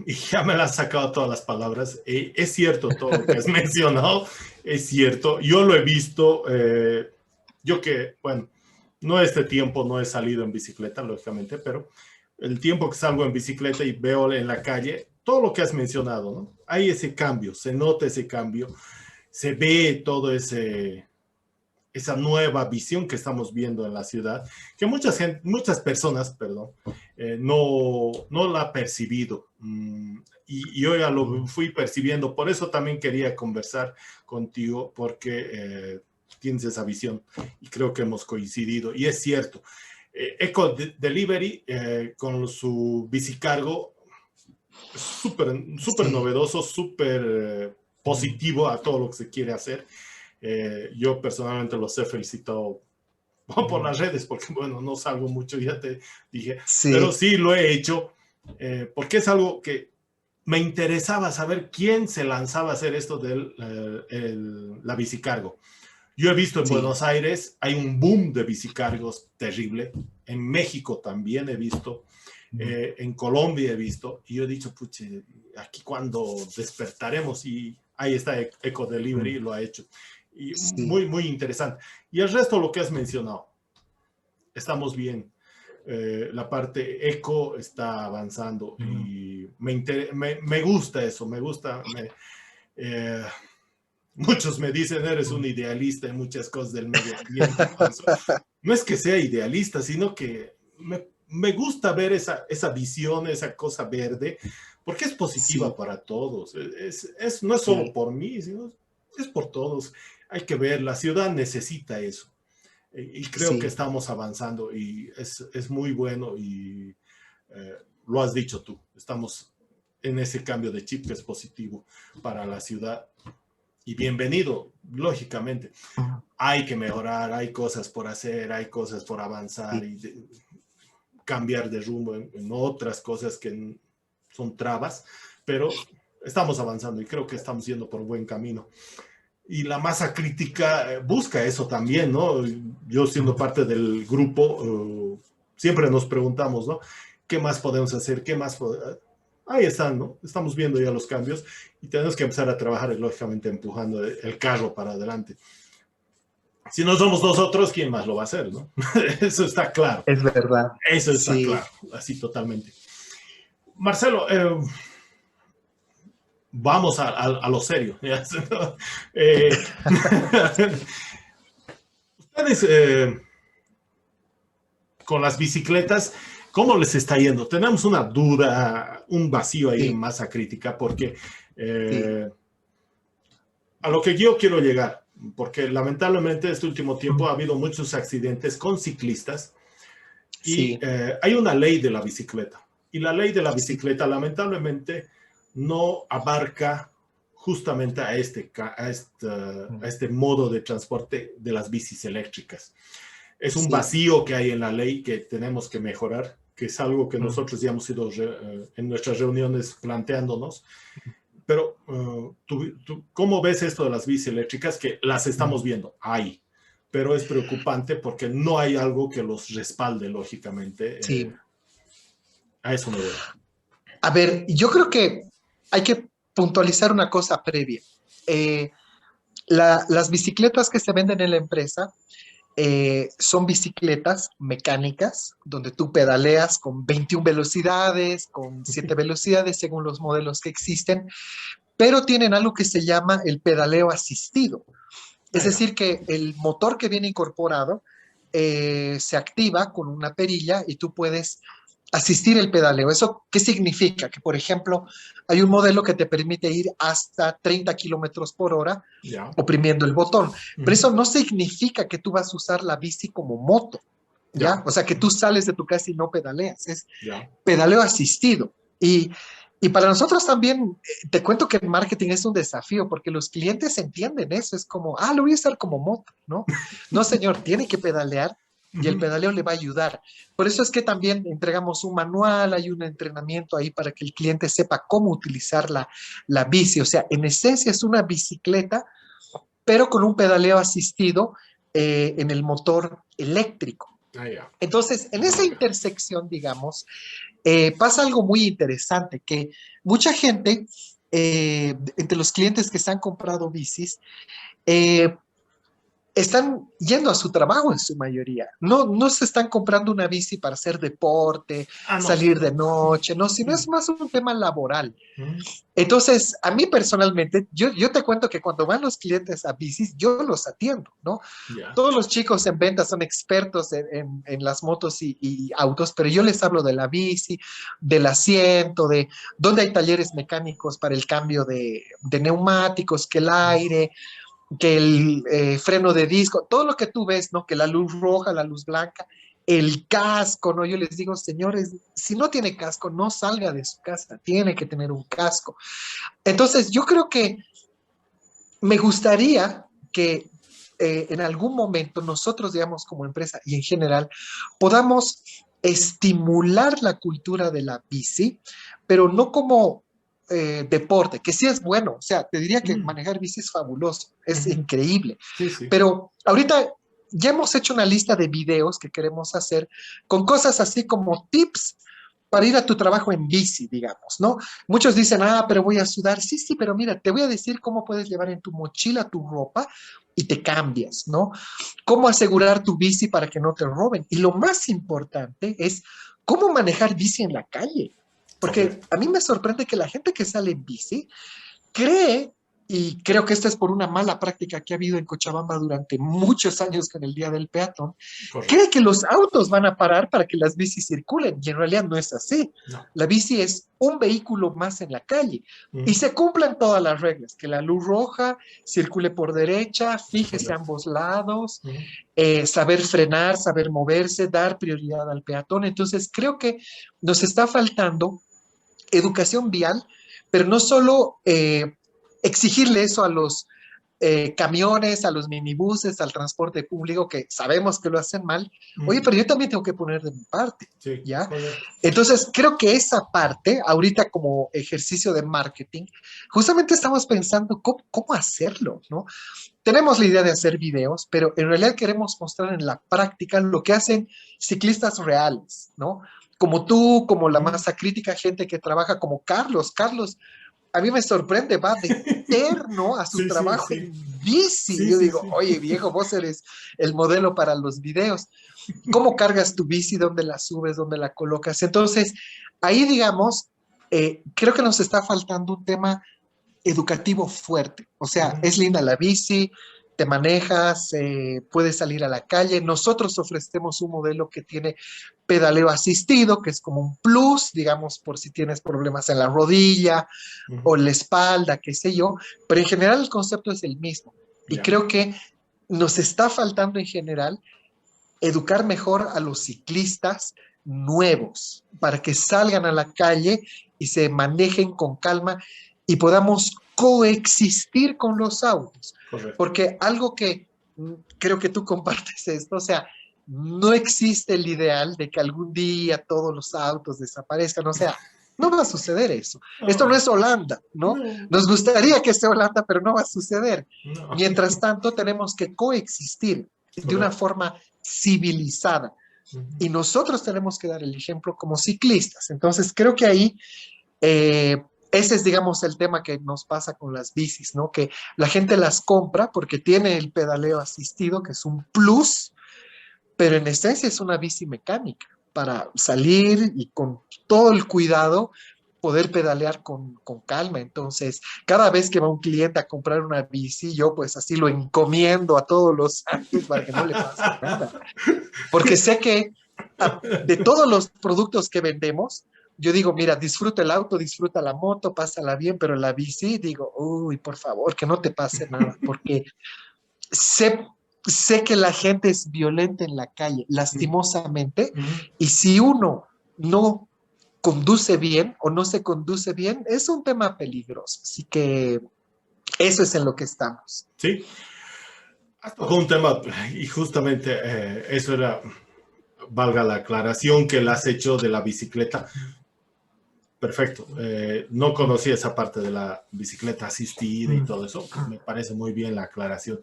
y ya me la han sacado todas las palabras. Es cierto todo lo que has mencionado, es cierto. Yo lo he visto, yo que, bueno, no este tiempo no he salido en bicicleta, lógicamente, pero el tiempo que salgo en bicicleta y veo en la calle, todo lo que has mencionado, ¿no? Hay ese cambio, se nota ese cambio, se ve todo ese, esa nueva visión que estamos viendo en la ciudad, que muchas personas, perdón, no la ha percibido. Y yo ya lo fui percibiendo, por eso también quería conversar contigo, porque tienes esa visión y creo que hemos coincidido. Y es cierto, Eco Delivery con su bicicargo, súper Sí. novedoso, súper positivo a todo lo que se quiere hacer. Yo personalmente los he felicitado por las redes, porque bueno, no salgo mucho, ya te dije, pero Sí. sí lo he hecho, porque es algo que me interesaba saber quién se lanzaba a hacer esto de la bicicargo. Yo he visto en Sí. Buenos Aires, hay un boom de bicicargos terrible, en México también he visto, en Colombia he visto, y yo he dicho, puche, aquí cuando despertaremos, y ahí está Eco Delivery, lo ha hecho. Y Sí. muy interesante. Y el resto, lo que has mencionado, estamos bien. La parte eco está avanzando y me gusta eso, me gusta, eh, Muchos me dicen, eres un idealista en muchas cosas del medio ambiente. No es que sea idealista, sino que me gusta ver esa visión, esa cosa verde, porque es positiva para todos. No es solo por mí, sino es por todos. Hay que ver, la ciudad necesita eso. Y creo que estamos avanzando y es muy bueno y lo has dicho tú. Estamos en ese cambio de chip que es positivo para la ciudad. Y bienvenido, lógicamente. Hay que mejorar, hay cosas por hacer, hay cosas por avanzar y cambiar de rumbo en otras cosas que son trabas, pero estamos avanzando y creo que estamos yendo por buen camino. Y la masa crítica busca eso también, ¿no? Yo siendo parte del grupo, siempre nos preguntamos, ¿no? ¿Qué más podemos hacer? ¿Qué más podemos...? Ahí están, ¿no? Estamos viendo ya los cambios y tenemos que empezar a trabajar, lógicamente, empujando el carro para adelante. Si no somos nosotros, ¿quién más lo va a hacer, no? Eso está claro. Es verdad. Eso está claro, así totalmente. Marcelo, vamos a lo serio. Ustedes, con las bicicletas, ¿cómo les está yendo? Tenemos una duda, un vacío ahí en masa crítica, porque a lo que yo quiero llegar, porque lamentablemente este último tiempo ha habido muchos accidentes con ciclistas y hay una ley de la bicicleta. Y la ley de la bicicleta lamentablemente no abarca justamente a este modo de transporte de las bicis eléctricas. Es un vacío que hay en la ley que tenemos que mejorar, que es algo que nosotros ya hemos ido en nuestras reuniones planteándonos. Pero, ¿cómo ves esto de las bicis eléctricas? Que las estamos viendo, pero es preocupante porque no hay algo que los respalde, lógicamente. A eso me voy. A ver, yo creo que hay que puntualizar una cosa previa. Las bicicletas que se venden en la empresa son bicicletas mecánicas donde tú pedaleas con 21 velocidades, con 7 velocidades según los modelos que existen, pero tienen algo que se llama el pedaleo asistido. Es decir, que el motor que viene incorporado se activa con una perilla y tú puedes asistir el pedaleo. ¿Eso qué significa? Que, por ejemplo, hay un modelo que te permite ir hasta 30 kilómetros por hora oprimiendo el botón. Pero eso no significa que tú vas a usar la bici como moto, ¿ya? O sea, que tú sales de tu casa y no pedaleas. Es pedaleo asistido. Y para nosotros también, te cuento que el marketing es un desafío porque los clientes entienden eso. Es como, lo voy a usar como moto, ¿no? No, señor, tiene que pedalear. Y el pedaleo le va a ayudar. Por eso es que también entregamos un manual, hay un entrenamiento ahí para que el cliente sepa cómo utilizar la bici. O sea, en esencia es una bicicleta, pero con un pedaleo asistido en el motor eléctrico. Entonces, en esa intersección, digamos, pasa algo muy interesante, que mucha gente, entre los clientes que se han comprado bicis, están yendo a su trabajo en su mayoría. No se están comprando una bici para hacer deporte, salir de noche, no, sino es más un tema laboral. Entonces, a mí personalmente, yo te cuento que cuando van los clientes a bicis, yo los atiendo, ¿no? Todos los chicos en venta son expertos en las motos y autos, pero yo les hablo de la bici, del asiento, de dónde hay talleres mecánicos para el cambio de neumáticos, que el aire, que el freno de disco, todo lo que tú ves, ¿no? Que la luz roja, la luz blanca, el casco, ¿no? Yo les digo, señores, si no tiene casco, no salga de su casa, tiene que tener un casco. Entonces, yo creo que me gustaría que en algún momento nosotros, digamos, como empresa y en general, podamos estimular la cultura de la bici, pero no como deporte, que sí es bueno, o sea, te diría que manejar bici es fabuloso, es increíble, pero ahorita ya hemos hecho una lista de videos que queremos hacer con cosas así como tips para ir a tu trabajo en bici, digamos, ¿no? Muchos dicen, pero voy a sudar, sí, pero mira, te voy a decir cómo puedes llevar en tu mochila tu ropa y te cambias, ¿no? Cómo asegurar tu bici para que no te roben, y lo más importante es cómo manejar bici en la calle. Porque a mí me sorprende que la gente que sale en bici cree y creo que esta es por una mala práctica que ha habido en Cochabamba durante muchos años con el Día del Peatón, Correcto. cree que los autos van a parar para que las bicis circulen, y en realidad no es así. No. La bici es un vehículo más en la calle, y se cumplen todas las reglas, que la luz roja circule por derecha, fíjese a ambos lados, saber frenar, saber moverse, dar prioridad al peatón. Entonces creo que nos está faltando educación vial, pero no solo exigirle eso a los camiones, a los minibuses, al transporte público, que sabemos que lo hacen mal. Oye, pero yo también tengo que poner de mi parte, sí, ¿ya? correcto. Entonces, creo que esa parte, ahorita como ejercicio de marketing, justamente estamos pensando cómo hacerlo, ¿no? Tenemos la idea de hacer videos, pero en realidad queremos mostrar en la práctica lo que hacen ciclistas reales, ¿no? Como tú, como la masa crítica, gente que trabaja como Carlos. Carlos, a mí me sorprende, va de eterno a su trabajo en bici. Yo digo, oye, viejo, vos eres el modelo para los videos. ¿Cómo cargas tu bici? ¿Dónde la subes? ¿Dónde la colocas? Entonces, ahí, digamos, creo que nos está faltando un tema educativo fuerte. O sea, es linda la bici, te manejas, puedes salir a la calle. Nosotros ofrecemos un modelo que tiene pedaleo asistido, que es como un plus, digamos, por si tienes problemas en la rodilla o en la espalda, qué sé yo, pero en general el concepto es el mismo. Y creo que nos está faltando en general educar mejor a los ciclistas nuevos para que salgan a la calle y se manejen con calma y podamos coexistir con los autos. Correcto. Porque algo que creo que tú compartes esto, o sea, no existe el ideal de que algún día todos los autos desaparezcan, o sea, no va a suceder eso. Esto no es Holanda, ¿no? Nos gustaría que sea Holanda, pero no va a suceder. Mientras tanto, tenemos que coexistir de una forma civilizada. Y nosotros tenemos que dar el ejemplo como ciclistas. Entonces, creo que ahí ese es, digamos, el tema que nos pasa con las bicis, ¿no? Que la gente las compra porque tiene el pedaleo asistido, que es un plus, pero en esencia es una bici mecánica para salir y con todo el cuidado poder pedalear con calma. Entonces, cada vez que va un cliente a comprar una bici, yo pues así lo encomiendo a todos los actos para que no le pase nada. Porque sé que de todos los productos que vendemos, yo digo, mira, disfruta el auto, disfruta la moto, pásala bien, pero la bici, digo, uy, por favor, que no te pase nada, porque sé que la gente es violenta en la calle, lastimosamente, y si uno no conduce bien o no se conduce bien, es un tema peligroso. Así que eso es en lo que estamos. Sí. Has tocado un tema, y justamente eso era, valga la aclaración que le has hecho de la bicicleta. Perfecto. No conocía esa parte de la bicicleta asistida y todo eso. Me parece muy bien la aclaración.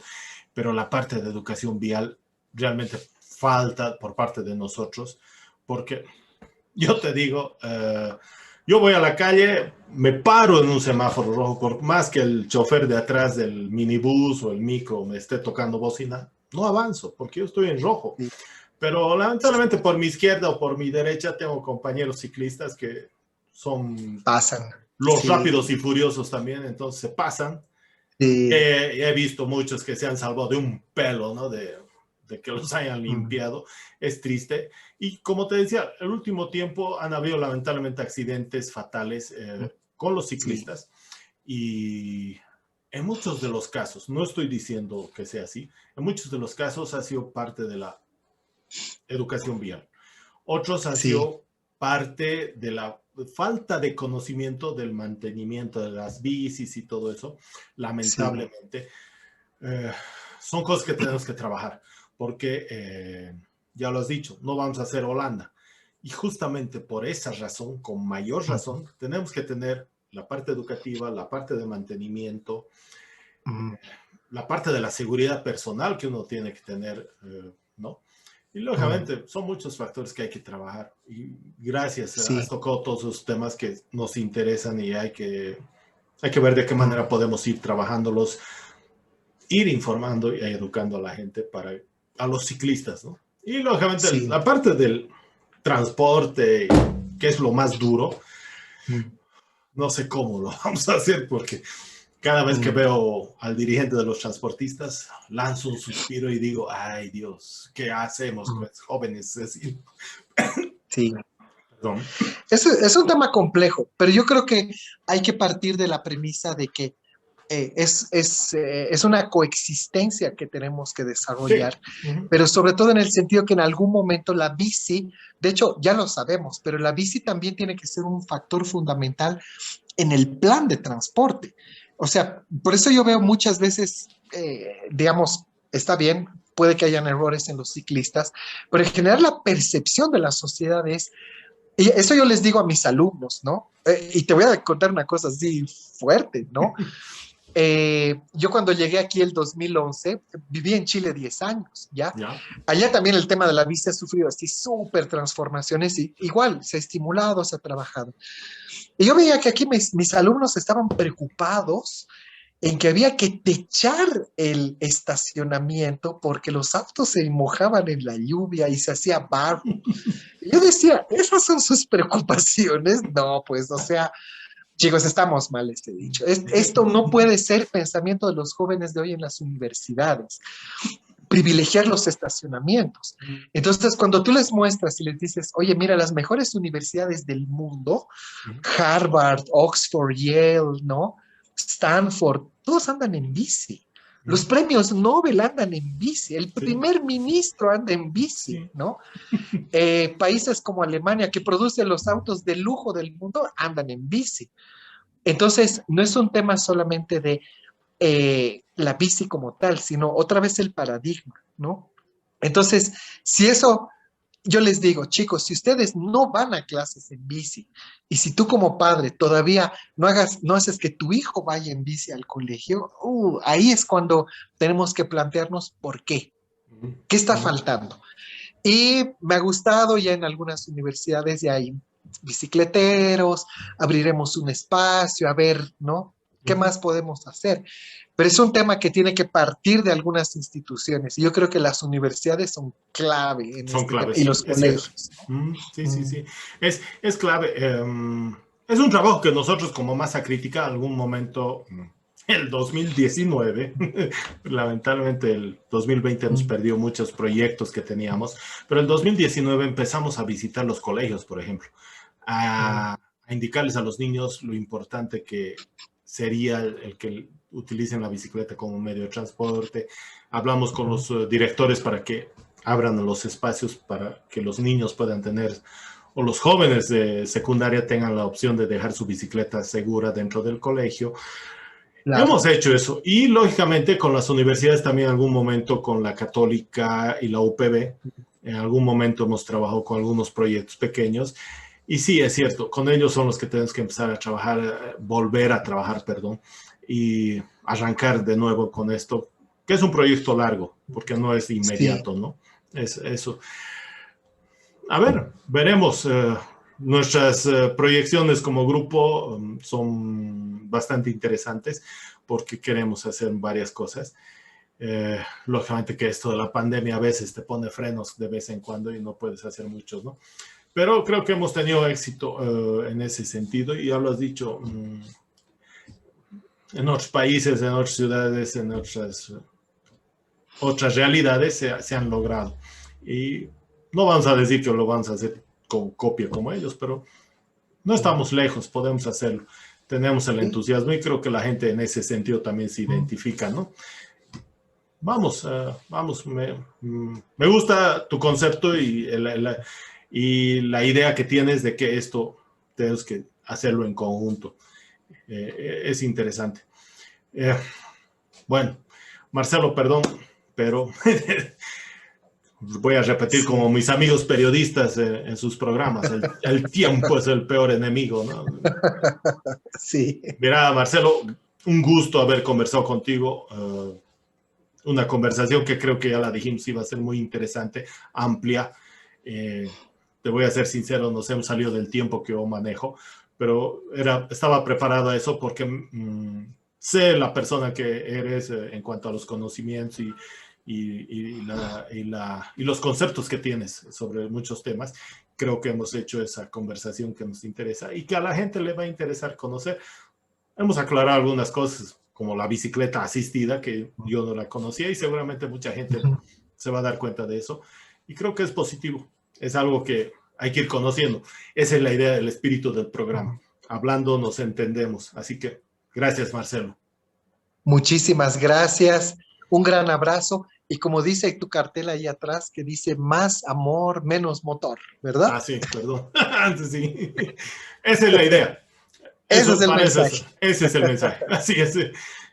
Pero la parte de educación vial realmente falta por parte de nosotros, porque yo te digo, yo voy a la calle, me paro en un semáforo rojo, por más que el chofer de atrás del minibús o el micro me esté tocando bocina, no avanzo, porque yo estoy en rojo. Pero lamentablemente por mi izquierda o por mi derecha tengo compañeros ciclistas que pasan los rápidos y furiosos también, entonces se pasan. He visto muchos que se han salvado de un pelo, ¿no? De que los hayan limpiado. Es triste. Y como te decía, el último tiempo han habido lamentablemente accidentes fatales con los ciclistas. Y en muchos de los casos, no estoy diciendo que sea así, en muchos de los casos ha sido parte de la educación vial. Otros han sido parte de la falta de conocimiento del mantenimiento de las bicis y todo eso, lamentablemente. Son cosas que tenemos que trabajar, porque ya lo has dicho, no vamos a hacer Holanda. Y justamente por esa razón, con mayor razón, tenemos que tener la parte educativa, la parte de mantenimiento, la parte de la seguridad personal que uno tiene que tener, ¿no? Y lógicamente son muchos factores que hay que trabajar. Y gracias, has tocado todos esos temas que nos interesan y hay que ver de qué manera podemos ir trabajándolos, ir informando y educando a la gente, a los ciclistas, ¿no? Y lógicamente la parte del transporte, que es lo más duro, no sé cómo lo vamos a hacer porque Cada vez que veo al dirigente de los transportistas, lanzo un suspiro y digo, ay Dios, ¿qué hacemos con estos jóvenes? Sí. Perdón. Es un tema complejo, pero yo creo que hay que partir de la premisa de que es una coexistencia que tenemos que desarrollar, Sí. pero sobre todo en el sentido que en algún momento la bici, de hecho ya lo sabemos, pero la bici también tiene que ser un factor fundamental en el plan de transporte. O sea, por eso yo veo muchas veces, digamos, está bien, puede que hayan errores en los ciclistas, pero en general la percepción de la sociedad es, y eso yo les digo a mis alumnos, ¿no? Y te voy a contar una cosa así fuerte, ¿no? Yo cuando llegué aquí el 2011, viví en Chile 10 años, ¿ya? Allá también el tema de la bici ha sufrido así súper transformaciones y igual se ha estimulado, se ha trabajado. Y yo veía que aquí mis alumnos estaban preocupados en que había que techar el estacionamiento porque los autos se mojaban en la lluvia y se hacía barro. Y yo decía, ¿esas son sus preocupaciones? No, pues, o sea, chicos, estamos mal este dicho. Esto no puede ser pensamiento de los jóvenes de hoy en las universidades. Privilegiar los estacionamientos. Entonces, cuando tú les muestras y les dices, oye, mira, las mejores universidades del mundo, Harvard, Oxford, Yale, ¿no? Stanford, todos andan en bici. Los premios Nobel andan en bici. El primer ministro anda en bici, ¿no? Países como Alemania, que producen los autos de lujo del mundo, andan en bici. Entonces, no es un tema solamente de la bici como tal, sino otra vez el paradigma, ¿no? Entonces, si eso, yo les digo, chicos, si ustedes no van a clases en bici y si tú como padre todavía no haces que tu hijo vaya en bici al colegio, ahí es cuando tenemos que plantearnos por qué. ¿Qué está faltando? Y me ha gustado, ya en algunas universidades ya hay bicicleteros, abriremos un espacio, a ver, ¿no? ¿Qué más podemos hacer? Pero es un tema que tiene que partir de algunas instituciones. Y yo creo que las universidades son clave en son este claves, tema, y los colegios. Sí. Es clave. Es un trabajo que nosotros como masa crítica, algún momento, el 2019, lamentablemente el 2020 nos perdió muchos proyectos que teníamos, pero el 2019 empezamos a visitar los colegios, por ejemplo, a indicarles a los niños lo importante que sería el que utilicen la bicicleta como medio de transporte. Hablamos con los directores para que abran los espacios para que los niños puedan tener, o los jóvenes de secundaria tengan la opción de dejar su bicicleta segura dentro del colegio. Claro. Hemos hecho eso y lógicamente con las universidades también en algún momento, con la Católica y la UPB, en algún momento hemos trabajado con algunos proyectos pequeños. Y sí, es cierto, con ellos son los que tenemos que empezar a trabajar, volver a trabajar, perdón, y arrancar de nuevo con esto, que es un proyecto largo, porque no es inmediato, ¿no? Es eso. A ver, veremos. Nuestras proyecciones como grupo son bastante interesantes porque queremos hacer varias cosas. Lógicamente que esto de la pandemia a veces te pone frenos de vez en cuando y no puedes hacer muchos, ¿no? Pero creo que hemos tenido éxito en ese sentido y ya lo has dicho, en otros países, en otras ciudades, en otras realidades se han logrado. Y no vamos a decir que lo vamos a hacer con copia como ellos, pero no estamos lejos, podemos hacerlo. Tenemos el entusiasmo y creo que la gente en ese sentido también se identifica, ¿no? Vamos, me gusta tu concepto y la idea que tienes de que esto tenemos que hacerlo en conjunto. Es interesante. Bueno, Marcelo, perdón, pero voy a repetir como mis amigos periodistas en sus programas, el tiempo es el peor enemigo, ¿no? Sí. Mira, Marcelo, un gusto haber conversado contigo. Una conversación que creo que ya la dijimos iba a ser muy interesante, amplia. Te voy a ser sincero, nos hemos salido del tiempo que yo manejo, pero estaba preparado a eso porque sé la persona que eres en cuanto a los conocimientos y los conceptos que tienes sobre muchos temas. Creo que hemos hecho esa conversación que nos interesa y que a la gente le va a interesar conocer. Hemos aclarado algunas cosas, como la bicicleta asistida, que yo no la conocía y seguramente mucha gente se va a dar cuenta de eso. Y creo que es positivo, es algo que hay que ir conociendo. Esa es la idea del espíritu del programa. Hablando nos entendemos. Así que gracias, Marcelo. Muchísimas gracias. Un gran abrazo. Y como dice tu cartel ahí atrás, que dice más amor, menos motor, ¿verdad? Ah, sí, perdón. Sí. Esa es la idea. Ese es el mensaje. Ese es el mensaje. Así es.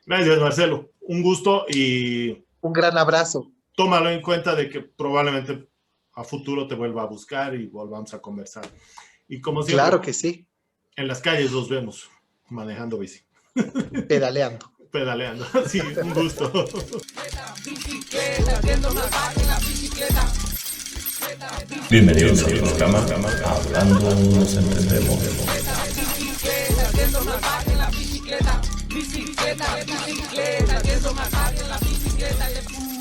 Gracias, Marcelo. Un gusto y... Un gran abrazo. Tómalo en cuenta de que probablemente a futuro te vuelva a buscar y volvamos a conversar. Y como siempre, claro que sí. En las calles nos vemos manejando bici. Pedaleando. Pedaleando. Sí, un gusto. Bienvenidos al programa Hablando nos entendemos. Bicicleta, bicicleta, bicicleta, que es lo más fácil, la bicicleta.